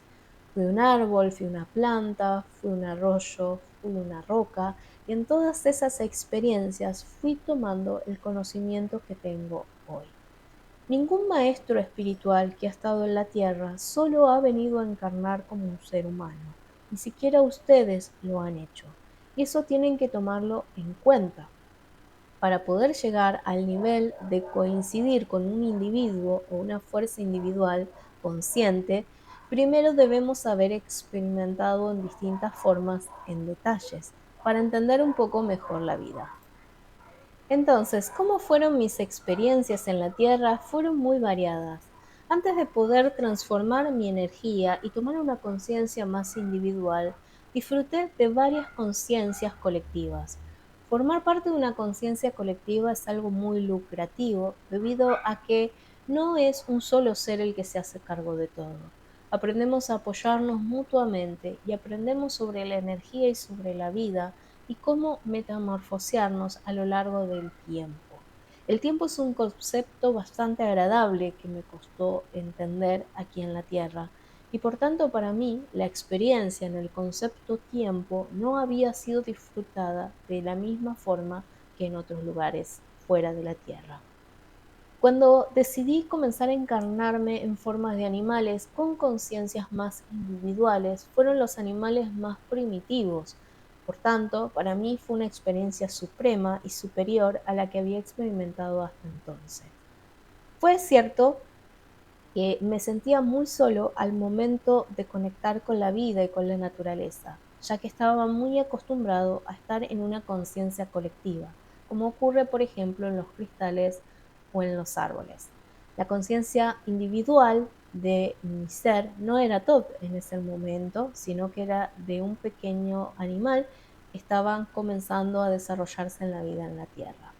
Fui un árbol, fui una planta, fui un arroyo, fui una roca, y en todas esas experiencias fui tomando el conocimiento que tengo hoy. Ningún maestro espiritual que ha estado en la tierra solo ha venido a encarnar como un ser humano. Ni siquiera ustedes lo han hecho. Y eso tienen que tomarlo en cuenta. Para poder llegar al nivel de coincidir con un individuo o una fuerza individual consciente, primero debemos haber experimentado en distintas formas en detalles para entender un poco mejor la vida. Entonces, ¿cómo fueron mis experiencias en la Tierra? Fueron muy variadas. Antes de poder transformar mi energía y tomar una conciencia más individual, disfruté de varias conciencias colectivas. Formar parte de una conciencia colectiva es algo muy lucrativo debido a que no es un solo ser el que se hace cargo de todo. Aprendemos a apoyarnos mutuamente y aprendemos sobre la energía y sobre la vida y cómo metamorfosearnos a lo largo del tiempo. El tiempo es un concepto bastante agradable que me costó entender aquí en la Tierra y por tanto para mí la experiencia en el concepto tiempo no había sido disfrutada de la misma forma que en otros lugares fuera de la Tierra. Cuando decidí comenzar a encarnarme en formas de animales con conciencias más individuales, fueron los animales más primitivos. Por tanto, para mí fue una experiencia suprema y superior a la que había experimentado hasta entonces. Fue cierto que me sentía muy solo al momento de conectar con la vida y con la naturaleza, ya que estaba muy acostumbrado a estar en una conciencia colectiva, como ocurre por ejemplo en los cristales o en los árboles. La conciencia individual de mi ser no era top en ese momento, sino que era de un pequeño animal que estaban comenzando a desarrollarse en la vida en la Tierra.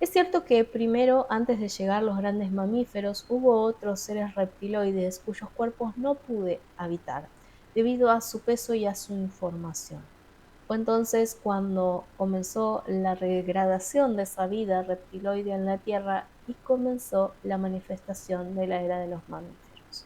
Es cierto que primero, antes de llegar los grandes mamíferos, hubo otros seres reptiloides cuyos cuerpos no pude habitar, debido a su peso y a su información. Fue entonces cuando comenzó la regradación de esa vida reptiloide en la Tierra y comenzó la manifestación de la era de los mamíferos.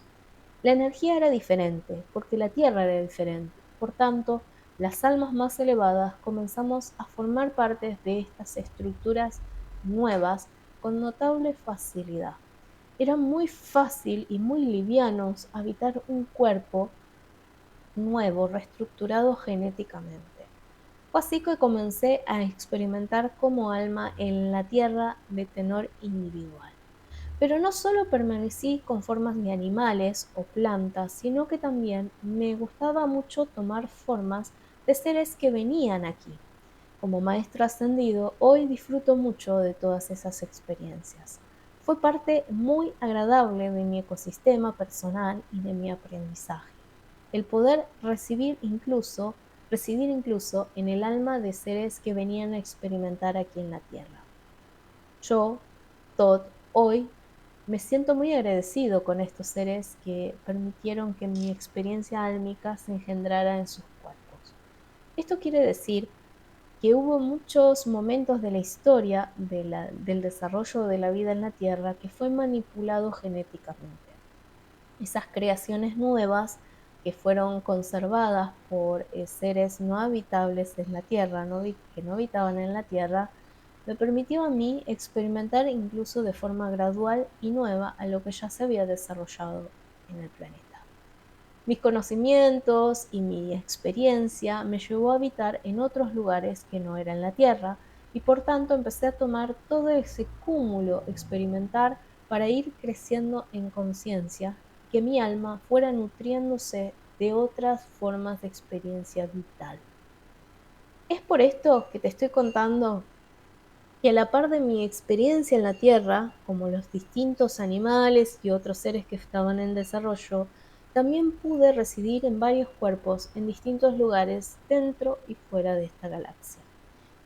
La energía era diferente, porque la Tierra era diferente. Por tanto, las almas más elevadas comenzamos a formar parte de estas estructuras nuevas con notable facilidad. Era muy fácil y muy livianos habitar un cuerpo nuevo, reestructurado genéticamente. Fue así que comencé a experimentar como alma en la Tierra de tenor individual. Pero no solo permanecí con formas de animales o plantas, sino que también me gustaba mucho tomar formas de seres que venían aquí. Como maestro ascendido, hoy disfruto mucho de todas esas experiencias. Fue parte muy agradable de mi ecosistema personal y de mi aprendizaje. El poder residir incluso en el alma de seres que venían a experimentar aquí en la Tierra. Yo, Todd, hoy me siento muy agradecido con estos seres que permitieron que mi experiencia álmica se engendrara en sus cuerpos. Esto quiere decir que hubo muchos momentos de la historia del desarrollo de la vida en la Tierra que fue manipulado genéticamente. Esas creaciones nuevas que fueron conservadas por seres no habitables en la Tierra, que no habitaban en la Tierra, me permitió a mí experimentar incluso de forma gradual y nueva a lo que ya se había desarrollado en el planeta. Mis conocimientos y mi experiencia me llevó a habitar en otros lugares que no eran la Tierra y por tanto empecé a tomar todo ese cúmulo experimentar para ir creciendo en conciencia, que mi alma fuera nutriéndose de otras formas de experiencia vital. Es por esto que te estoy contando que a la par de mi experiencia en la Tierra, como los distintos animales y otros seres que estaban en desarrollo, también pude residir en varios cuerpos en distintos lugares dentro y fuera de esta galaxia.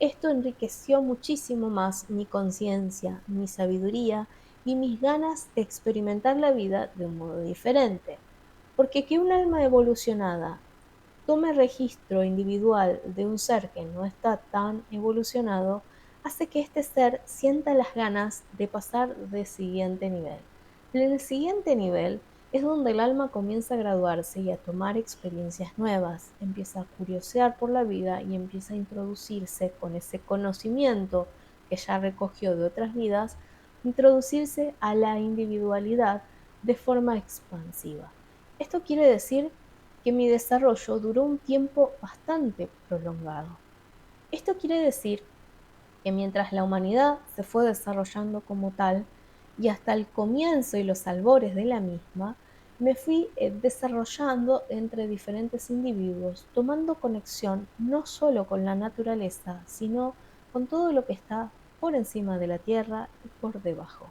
Esto enriqueció muchísimo más mi conciencia, mi sabiduría y mis ganas de experimentar la vida de un modo diferente. Porque que un alma evolucionada tome registro individual de un ser que no está tan evolucionado, hace que este ser sienta las ganas de pasar de siguiente nivel. En el siguiente nivel es donde el alma comienza a graduarse y a tomar experiencias nuevas, empieza a curiosear por la vida y empieza a introducirse con ese conocimiento que ya recogió de otras vidas, introducirse a la individualidad de forma expansiva. Esto quiere decir que mi desarrollo duró un tiempo bastante prolongado. Esto quiere decir que mientras la humanidad se fue desarrollando como tal y hasta el comienzo y los albores de la misma, me fui desarrollando entre diferentes individuos, tomando conexión no solo con la naturaleza, sino con todo lo que está por encima de la tierra y por debajo.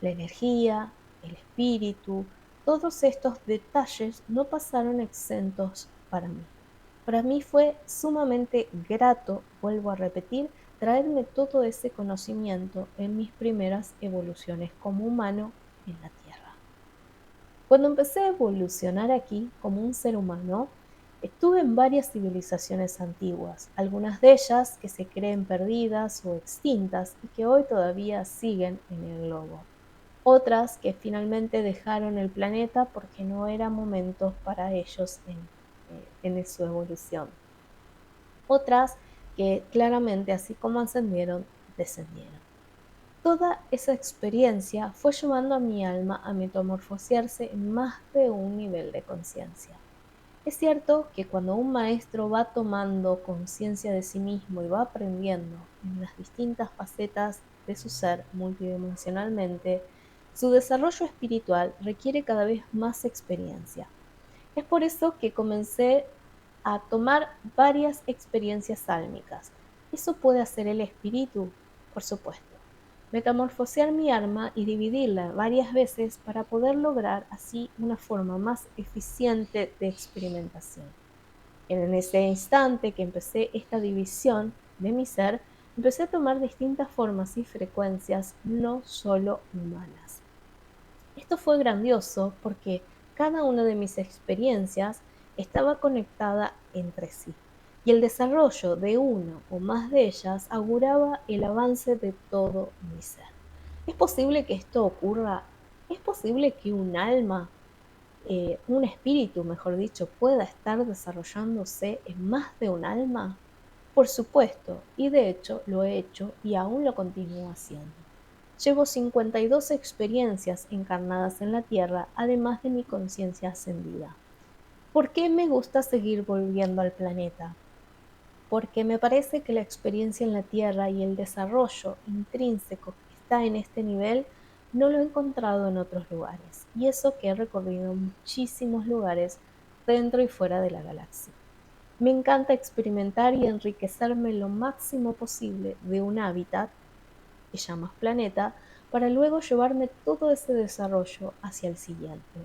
La energía, el espíritu, todos estos detalles no pasaron exentos para mí. Para mí fue sumamente grato, vuelvo a repetir, traerme todo ese conocimiento en mis primeras evoluciones como humano en la Tierra. Cuando empecé a evolucionar aquí como un ser humano, estuve en varias civilizaciones antiguas, algunas de ellas que se creen perdidas o extintas y que hoy todavía siguen en el globo. Otras que finalmente dejaron el planeta porque no era momento para ellos en su evolución. Otras que claramente, así como ascendieron, descendieron. Toda esa experiencia fue llevando a mi alma a metamorfosearse en más de un nivel de conciencia. Es cierto que cuando un maestro va tomando conciencia de sí mismo y va aprendiendo en las distintas facetas de su ser multidimensionalmente, su desarrollo espiritual requiere cada vez más experiencia. Es por eso que comencé a tomar varias experiencias sálmicas. ¿Eso puede hacer el espíritu? Por supuesto. Metamorfosear mi alma y dividirla varias veces para poder lograr así una forma más eficiente de experimentación. En ese instante que empecé esta división de mi ser, empecé a tomar distintas formas y frecuencias, no solo humanas. Esto fue grandioso porque cada una de mis experiencias estaba conectada entre sí y el desarrollo de una o más de ellas auguraba el avance de todo mi ser. ¿Es posible que esto ocurra? ¿Es posible que un alma, un espíritu, mejor dicho, pueda estar desarrollándose en más de un alma? Por supuesto, y de hecho lo he hecho y aún lo continúo haciendo. Llevo 52 experiencias encarnadas en la Tierra, además de mi conciencia ascendida. ¿Por qué me gusta seguir volviendo al planeta? Porque me parece que la experiencia en la Tierra y el desarrollo intrínseco que está en este nivel no lo he encontrado en otros lugares. Y eso que he recorrido muchísimos lugares dentro y fuera de la galaxia. Me encanta experimentar y enriquecerme lo máximo posible de un hábitat que llamas planeta, para luego llevarme todo ese desarrollo hacia el siguiente.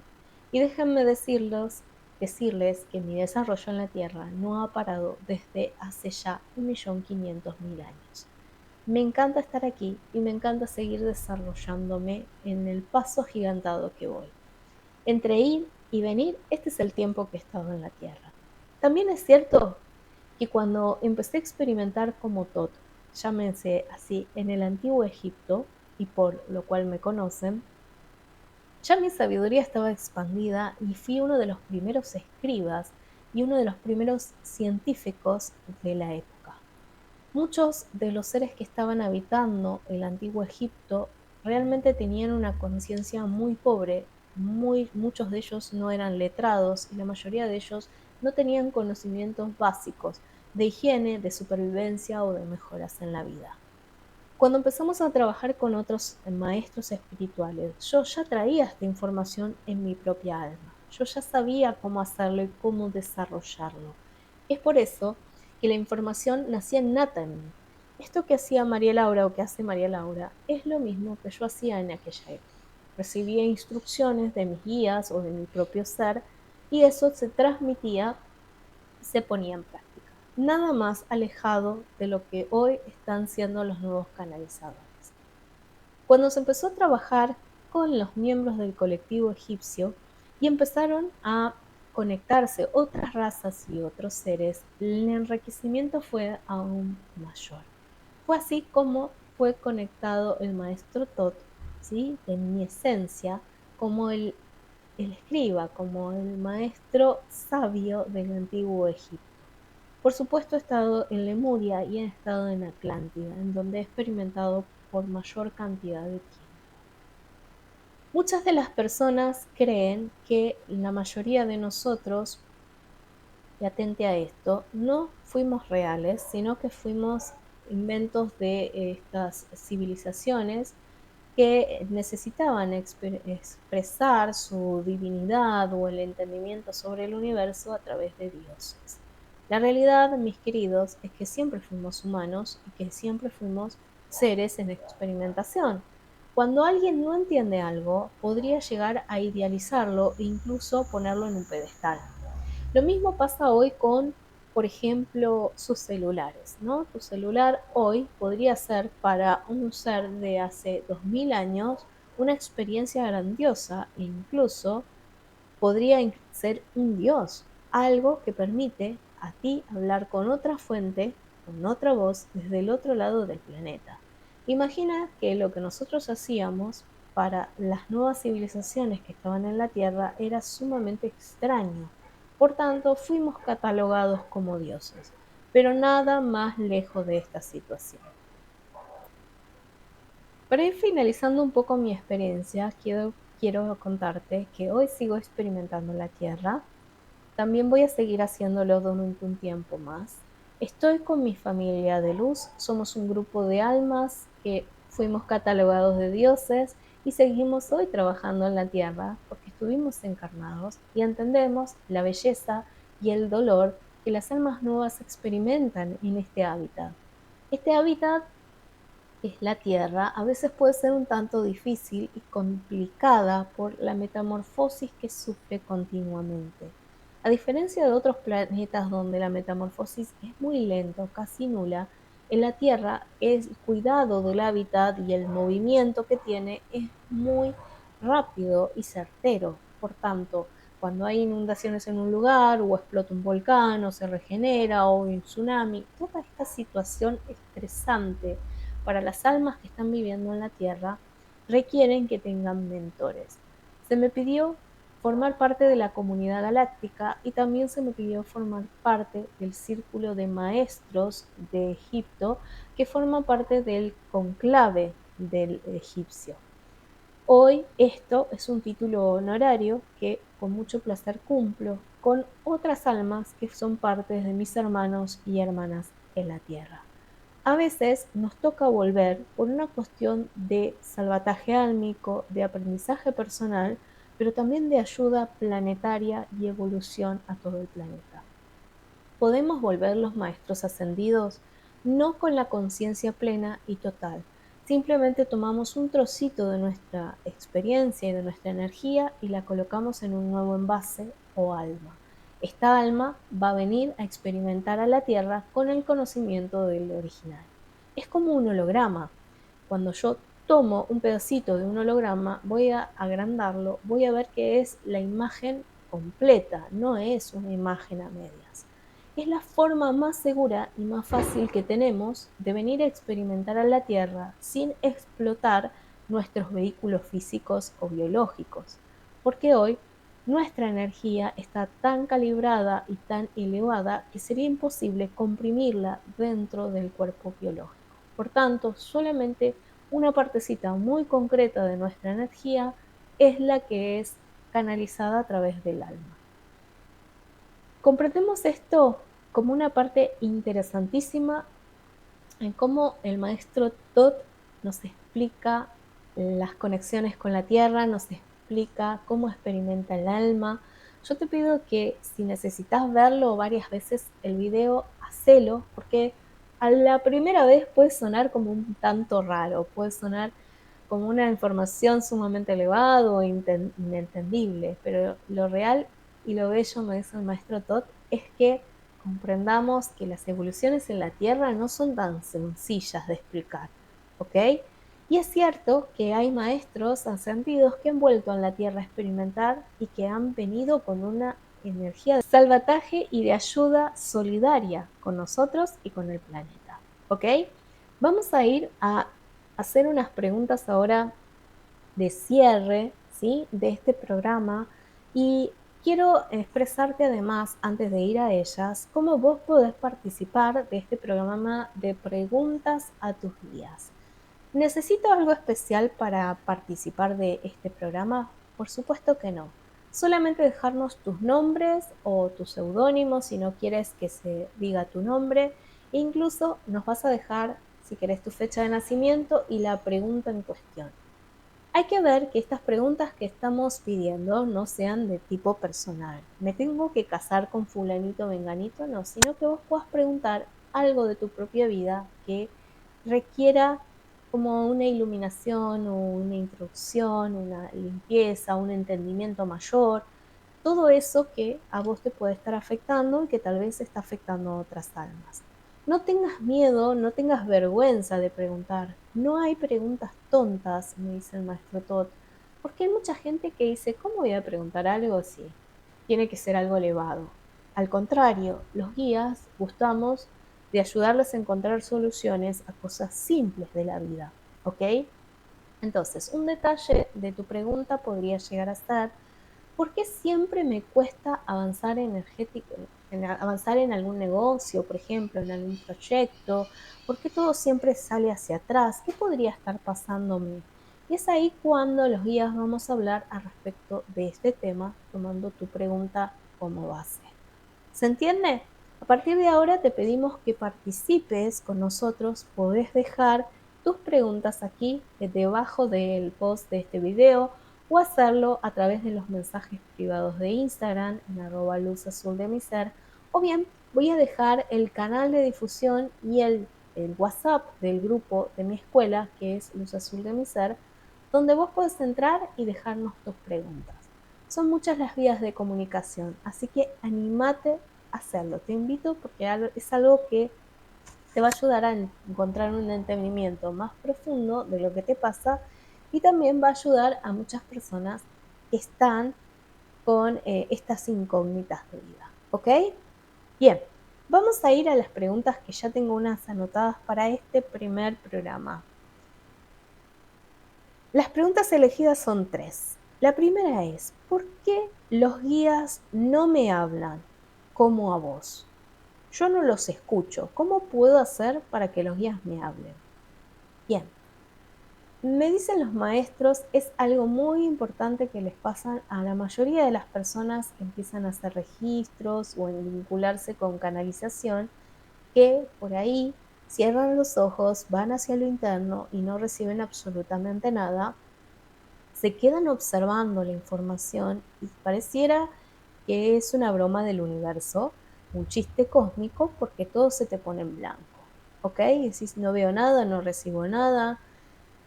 Y déjenme decirles que mi desarrollo en la Tierra no ha parado desde hace ya 1.500.000 años. Me encanta estar aquí y me encanta seguir desarrollándome en el paso agigantado que voy. Entre ir y venir, este es el tiempo que he estado en la Tierra. También es cierto que cuando empecé a experimentar como Tot, llámense así, en el antiguo Egipto, y por lo cual me conocen, ya mi sabiduría estaba expandida y fui uno de los primeros escribas y uno de los primeros científicos de la época. Muchos de los seres que estaban habitando el antiguo Egipto realmente tenían una conciencia muy pobre, muchos de ellos no eran letrados y la mayoría de ellos no tenían conocimientos básicos de higiene, de supervivencia o de mejoras en la vida. Cuando empezamos a trabajar con otros maestros espirituales, yo ya traía esta información en mi propia alma. Yo ya sabía cómo hacerlo y cómo desarrollarlo. Es por eso que la información nacía innata en mí. Esto que hacía María Laura o que hace María Laura es lo mismo que yo hacía en aquella época. Recibía instrucciones de mis guías o de mi propio ser y eso se transmitía, se ponía en práctica. Nada más alejado de lo que hoy están siendo los nuevos canalizadores. Cuando se empezó a trabajar con los miembros del colectivo egipcio y empezaron a conectarse otras razas y otros seres, el enriquecimiento fue aún mayor. Fue así como fue conectado el maestro Tot, ¿sí? En mi esencia, como el escriba, como el maestro sabio del antiguo Egipto. Por supuesto he estado en Lemuria y he estado en Atlántida, en donde he experimentado por mayor cantidad de tiempo. Muchas de las personas creen que la mayoría de nosotros, y atente a esto, no fuimos reales, sino que fuimos inventos de estas civilizaciones que necesitaban expresar su divinidad o el entendimiento sobre el universo a través de dioses. La realidad, mis queridos, es que siempre fuimos humanos y que siempre fuimos seres en experimentación. Cuando alguien no entiende algo, podría llegar a idealizarlo e incluso ponerlo en un pedestal. Lo mismo pasa hoy con, por ejemplo, sus celulares, ¿no? Tu celular hoy podría ser para un ser de hace 2000 años una experiencia grandiosa e incluso podría ser un dios, algo que permite a ti hablar con otra fuente, con otra voz desde el otro lado del planeta. Imagina que lo que nosotros hacíamos para las nuevas civilizaciones que estaban en la Tierra era sumamente extraño. Por tanto, fuimos catalogados como dioses, pero nada más lejos de esta situación. Para ir finalizando un poco mi experiencia, quiero contarte que hoy sigo experimentando la Tierra. También voy a seguir haciéndolo durante un tiempo más. Estoy con mi familia de luz, somos un grupo de almas que fuimos catalogados de dioses y seguimos hoy trabajando en la tierra porque estuvimos encarnados y entendemos la belleza y el dolor que las almas nuevas experimentan en este hábitat. Este hábitat es la Tierra, a veces puede ser un tanto difícil y complicada por la metamorfosis que sufre continuamente. A diferencia de otros planetas donde la metamorfosis es muy lenta o casi nula, en la Tierra el cuidado del hábitat y el movimiento que tiene es muy rápido y certero. Por tanto, cuando hay inundaciones en un lugar o explota un volcán o se regenera o hay un tsunami, toda esta situación estresante para las almas que están viviendo en la Tierra requieren que tengan mentores. Se me pidió formar parte de la comunidad galáctica y también se me pidió formar parte del círculo de maestros de Egipto que forman parte del conclave del egipcio. Hoy esto es un título honorario que con mucho placer cumplo con otras almas que son partes de mis hermanos y hermanas en la Tierra. A veces nos toca volver por una cuestión de salvataje álmico, de aprendizaje personal, pero también de ayuda planetaria y evolución a todo el planeta. Podemos volver los maestros ascendidos no con la conciencia plena y total. Simplemente tomamos un trocito de nuestra experiencia y de nuestra energía y la colocamos en un nuevo envase o alma. Esta alma va a venir a experimentar a la Tierra con el conocimiento del original. Es como un holograma. Cuando yo tomo un pedacito de un holograma, voy a agrandarlo, voy a ver que es la imagen completa, no es una imagen a medias. Es la forma más segura y más fácil que tenemos de venir a experimentar a la Tierra sin explotar nuestros vehículos físicos o biológicos, porque hoy nuestra energía está tan calibrada y tan elevada que sería imposible comprimirla dentro del cuerpo biológico. Por tanto, solamente una partecita muy concreta de nuestra energía es la que es canalizada a través del alma. Comprendemos esto como una parte interesantísima en cómo el maestro Tot nos explica las conexiones con la tierra, nos explica cómo experimenta el alma. Yo te pido que si necesitas verlo varias veces el video, hacelo, porque a la primera vez puede sonar como un tanto raro, puede sonar como una información sumamente elevada o inentendible, pero lo real y lo bello, me dice el maestro Tot, es que comprendamos que las evoluciones en la Tierra no son tan sencillas de explicar, ¿ok? Y es cierto que hay maestros ascendidos que han vuelto a la Tierra a experimentar y que han venido con una energía de salvataje y de ayuda solidaria con nosotros y con el planeta. ¿Ok? Vamos a ir a hacer unas preguntas ahora de cierre, ¿sí? De este programa y quiero expresarte además, antes de ir a ellas, cómo vos podés participar de este programa de preguntas a tus guías. ¿Necesito algo especial para participar de este programa? Por supuesto que no. Solamente dejarnos tus nombres o tus seudónimos si no quieres que se diga tu nombre. E incluso nos vas a dejar, si querés, tu fecha de nacimiento y la pregunta en cuestión. Hay que ver que estas preguntas que estamos pidiendo no sean de tipo personal. ¿Me tengo que casar con fulanito o menganito? No, sino que vos puedas preguntar algo de tu propia vida que requiera como una iluminación o una introducción, una limpieza, un entendimiento mayor, todo eso que a vos te puede estar afectando y que tal vez está afectando a otras almas. No tengas miedo, no tengas vergüenza de preguntar. No hay preguntas tontas, me dice el maestro Todd, porque hay mucha gente que dice, ¿cómo voy a preguntar algo si tiene que ser algo elevado? Al contrario, los guías gustamos de ayudarles a encontrar soluciones a cosas simples de la vida, ¿ok? Entonces, un detalle de tu pregunta podría llegar a ser, ¿por qué siempre me cuesta avanzar avanzar en algún negocio, por ejemplo, en algún proyecto? ¿Por qué todo siempre sale hacia atrás? ¿Qué podría estar pasándome? Y es ahí cuando los guías vamos a hablar al respecto de este tema, tomando tu pregunta como base. ¿Se entiende? A partir de ahora te pedimos que participes con nosotros. Podés dejar tus preguntas aquí debajo del post de este video o hacerlo a través de los mensajes privados de Instagram en @luzazul_de_mi_ser, o bien voy a dejar el canal de difusión y el WhatsApp del grupo de mi escuela, que es Luz Azul de mi Ser, donde vos podés entrar y dejarnos tus preguntas. Son muchas las vías de comunicación, así que anímate a hacerlo. Te invito porque es algo que te va a ayudar a encontrar un entendimiento más profundo de lo que te pasa y también va a ayudar a muchas personas que están con estas incógnitas de vida. ¿Ok? Bien, vamos a ir a las preguntas que ya tengo unas anotadas para este primer programa. Las preguntas elegidas son 3. La primera es, ¿por qué los guías no me hablan como a vos? Yo no los escucho. ¿Cómo puedo hacer para que los guías me hablen? Bien, me dicen los maestros, es algo muy importante que les pasa a la mayoría de las personas que empiezan a hacer registros o en vincularse con canalización, que por ahí cierran los ojos, van hacia lo interno y no reciben absolutamente nada, se quedan observando la información y pareciera que es una broma del universo, un chiste cósmico, porque todo se te pone en blanco, ¿ok? Decís, no veo nada, no recibo nada,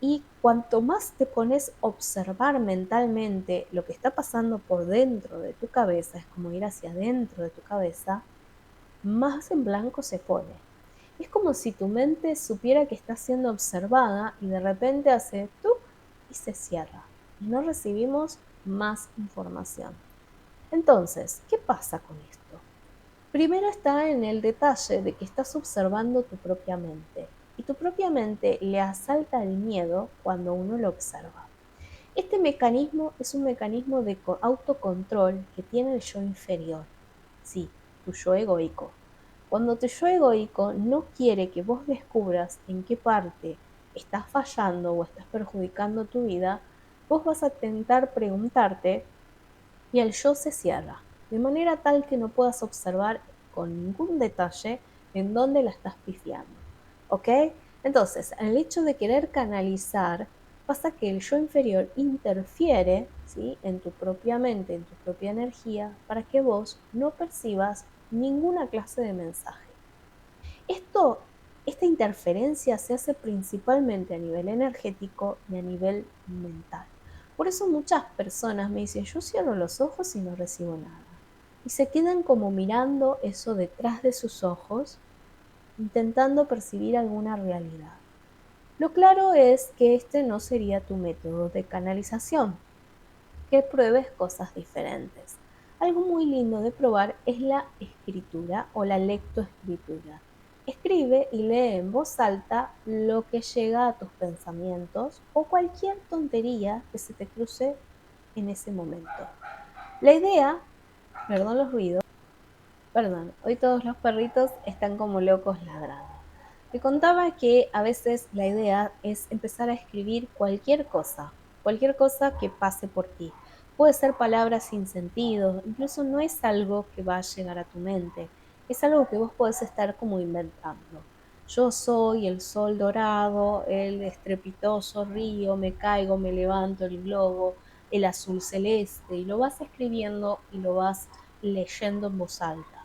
y cuanto más te pones a observar mentalmente lo que está pasando por dentro de tu cabeza, es como ir hacia adentro de tu cabeza, más en blanco se pone. Es como si tu mente supiera que está siendo observada y de repente hace ¡tuc! Y se cierra. Y no recibimos más información. Entonces, ¿qué pasa con esto? Primero está en el detalle de que estás observando tu propia mente. Y tu propia mente le asalta el miedo cuando uno lo observa. Este mecanismo es un mecanismo de autocontrol que tiene el yo inferior. Sí, tu yo egoico. Cuando tu yo egoico no quiere que vos descubras en qué parte estás fallando o estás perjudicando tu vida, vos vas a intentar preguntarte y el yo se cierra, de manera tal que no puedas observar con ningún detalle en dónde la estás pifiando. ¿Ok? Entonces, el hecho de querer canalizar pasa que el yo inferior interfiere, ¿sí?, en tu propia mente, en tu propia energía, para que vos no percibas ninguna clase de mensaje. Esta interferencia se hace principalmente a nivel energético y a nivel mental. Por eso muchas personas me dicen, yo cierro los ojos y no recibo nada. Y se quedan como mirando eso detrás de sus ojos, intentando percibir alguna realidad. Lo claro es que este no sería tu método de canalización, que pruebes cosas diferentes. Algo muy lindo de probar es la escritura o la lectoescritura. Escribe y lee en voz alta lo que llega a tus pensamientos o cualquier tontería que se te cruce en ese momento. La idea, perdón los ruidos, perdón, hoy todos los perritos están como locos ladrando. Te contaba que a veces la idea es empezar a escribir cualquier cosa que pase por ti. Puede ser palabras sin sentido, incluso no es algo que va a llegar a tu mente, es algo que vos podés estar como inventando. Yo soy el sol dorado, el estrepitoso río, me caigo, me levanto, el globo, el azul celeste, y lo vas escribiendo y lo vas leyendo en voz alta.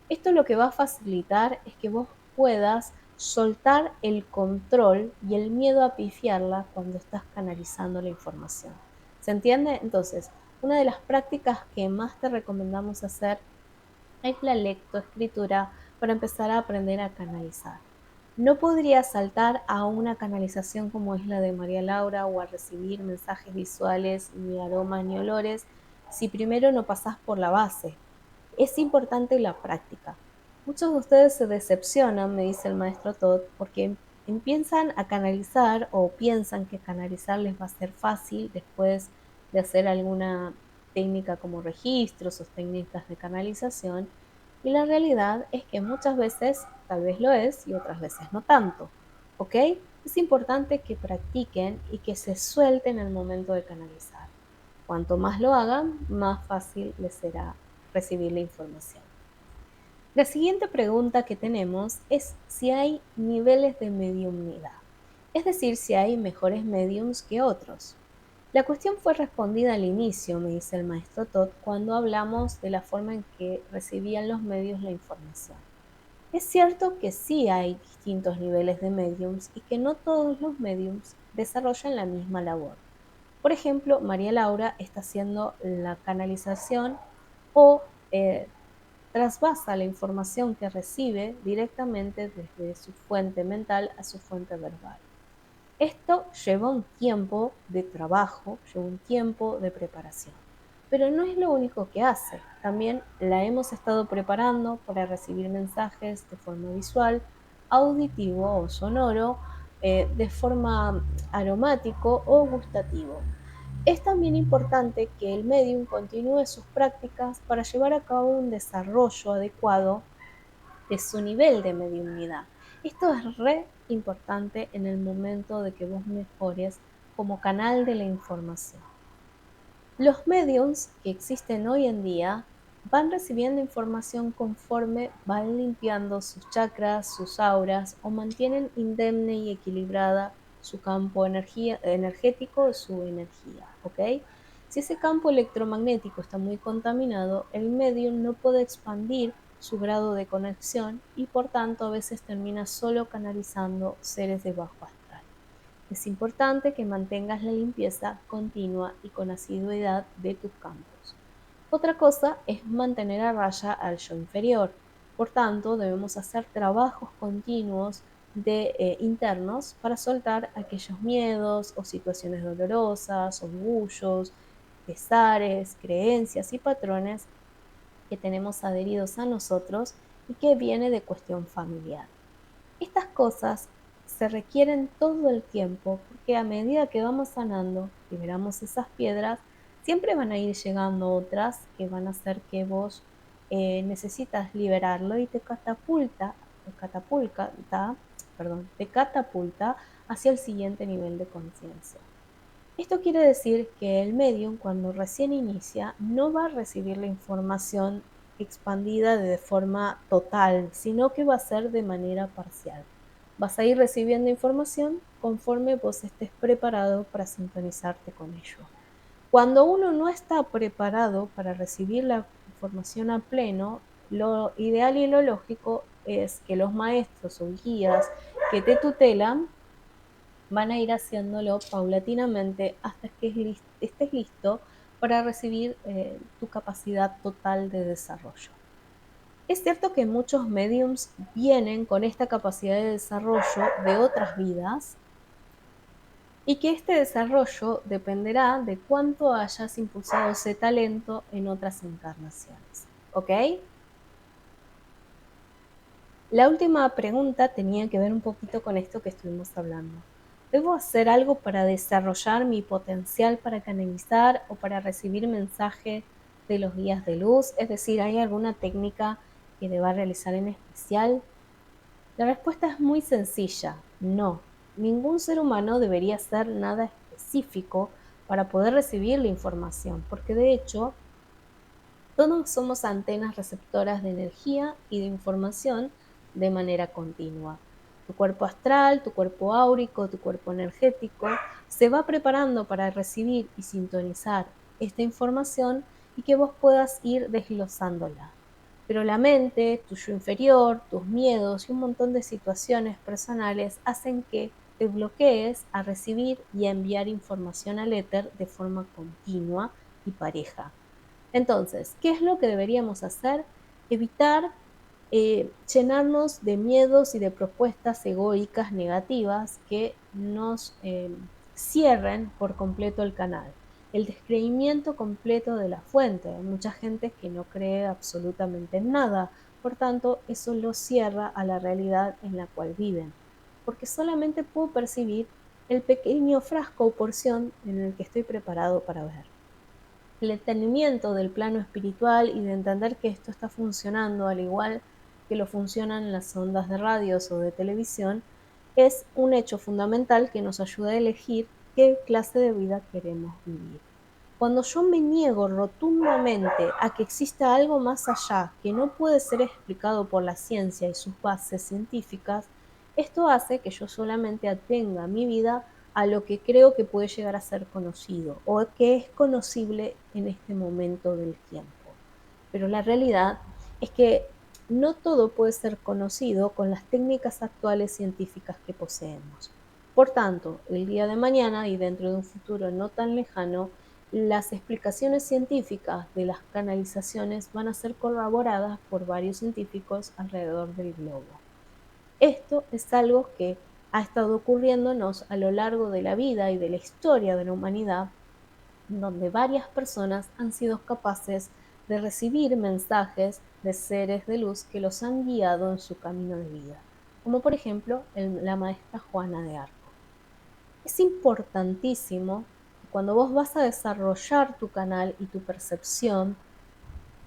Esto lo que va a facilitar es que vos puedas soltar el control y el miedo a pifiarla cuando estás canalizando la información. ¿Se entiende? Entonces, una de las prácticas que más te recomendamos hacer es la lectoescritura para empezar a aprender a canalizar. No podrías saltar a una canalización como es la de María Laura o a recibir mensajes visuales, ni aromas, ni olores, si primero no pasás por la base. Es importante la práctica. Muchos de ustedes se decepcionan, me dice el maestro Todd, porque empiezan a canalizar o piensan que canalizar les va a ser fácil después de hacer alguna técnica como registros o técnicas de canalización. Y la realidad es que muchas veces tal vez lo es y otras veces no tanto. ¿Ok? Es importante que practiquen y que se suelten al momento de canalizar. Cuanto más lo hagan, más fácil les será recibir la información. La siguiente pregunta que tenemos es si hay niveles de mediumnidad, es decir, si hay mejores mediums que otros. La cuestión fue respondida al inicio, me dice el maestro Todd, cuando hablamos de la forma en que recibían los medios la información. Es cierto que sí hay distintos niveles de mediums y que no todos los mediums desarrollan la misma labor. Por ejemplo, María Laura está haciendo la canalización o trasvasa la información que recibe directamente desde su fuente mental a su fuente verbal. Esto lleva un tiempo de trabajo, lleva un tiempo de preparación. Pero no es lo único que hace. También la hemos estado preparando para recibir mensajes de forma visual, auditivo o sonoro, de forma aromático o gustativo. Es también importante que el medium continúe sus prácticas para llevar a cabo un desarrollo adecuado de su nivel de mediunidad. Esto es re importante en el momento de que vos mejores como canal de la información. Los mediums que existen hoy en día van recibiendo información conforme van limpiando sus chakras, sus auras o mantienen indemne y equilibrada su campo energético, su energía, ¿ok? Si ese campo electromagnético está muy contaminado, el medium no puede expandir su grado de conexión y por tanto a veces termina solo canalizando seres de bajo astral. Es importante que mantengas la limpieza continua y con asiduidad de tus campos. Otra cosa es mantener a raya al yo inferior. Por tanto, debemos hacer trabajos continuos internos para soltar aquellos miedos o situaciones dolorosas, orgullos, pesares, creencias y patrones que tenemos adheridos a nosotros y que viene de cuestión familiar. Estas cosas se requieren todo el tiempo porque a medida que vamos sanando, liberamos esas piedras, siempre van a ir llegando otras que van a hacer que vos necesitas liberarlo y te catapulta hacia el siguiente nivel de conciencia. Esto quiere decir que el medium cuando recién inicia no va a recibir la información expandida de forma total, sino que va a ser de manera parcial. Vas a ir recibiendo información conforme vos estés preparado para sintonizarte con ello. Cuando uno no está preparado para recibir la información a pleno, lo ideal y lo lógico es que los maestros o guías que te tutelan van a ir haciéndolo paulatinamente hasta que estés listo para recibir tu capacidad total de desarrollo. Es cierto que muchos mediums vienen con esta capacidad de desarrollo de otras vidas y que este desarrollo dependerá de cuánto hayas impulsado ese talento en otras encarnaciones. ¿Ok? La última pregunta tenía que ver un poquito con esto que estuvimos hablando. ¿Debo hacer algo para desarrollar mi potencial para canalizar o para recibir mensaje de los guías de luz? Es decir, ¿hay alguna técnica que deba realizar en especial? La respuesta es muy sencilla, no. Ningún ser humano debería hacer nada específico para poder recibir la información, porque de hecho todos somos antenas receptoras de energía y de información de manera continua. Tu cuerpo astral, tu cuerpo áurico, tu cuerpo energético se va preparando para recibir y sintonizar esta información y que vos puedas ir desglosándola. Pero la mente, tu yo inferior, tus miedos y un montón de situaciones personales hacen que te bloquees a recibir y a enviar información al éter de forma continua y pareja. Entonces, ¿qué es lo que deberíamos hacer? Evitar llenarnos de miedos y de propuestas egoicas negativas que nos cierren por completo el canal. El descreimiento completo de la fuente. Hay mucha gente que no cree absolutamente en nada, por tanto, eso lo cierra a la realidad en la cual viven, porque solamente puedo percibir el pequeño frasco o porción en el que estoy preparado para ver. El entendimiento del plano espiritual y de entender que esto está funcionando al igual que lo funcionan las ondas de radios o de televisión es un hecho fundamental que nos ayuda a elegir qué clase de vida queremos vivir. Cuando yo me niego rotundamente a que exista algo más allá que no puede ser explicado por la ciencia y sus bases científicas, esto hace que yo solamente atenga mi vida a lo que creo que puede llegar a ser conocido o que es conocible en este momento del tiempo. Pero la realidad es que no todo puede ser conocido con las técnicas actuales científicas que poseemos. Por tanto, el día de mañana y dentro de un futuro no tan lejano, las explicaciones científicas de las canalizaciones van a ser corroboradas por varios científicos alrededor del globo. Esto es algo que ha estado ocurriéndonos a lo largo de la vida y de la historia de la humanidad, donde varias personas han sido capaces de recibir mensajes de seres de luz que los han guiado en su camino de vida, como por ejemplo la maestra Juana de Arco. Es importantísimo que cuando vos vas a desarrollar tu canal y tu percepción,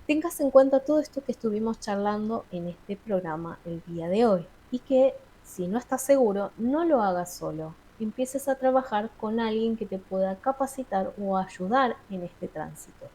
tengas en cuenta todo esto que estuvimos charlando en este programa el día de hoy y que si no estás seguro, no lo hagas solo. Empieces a trabajar con alguien que te pueda capacitar o ayudar en este tránsito.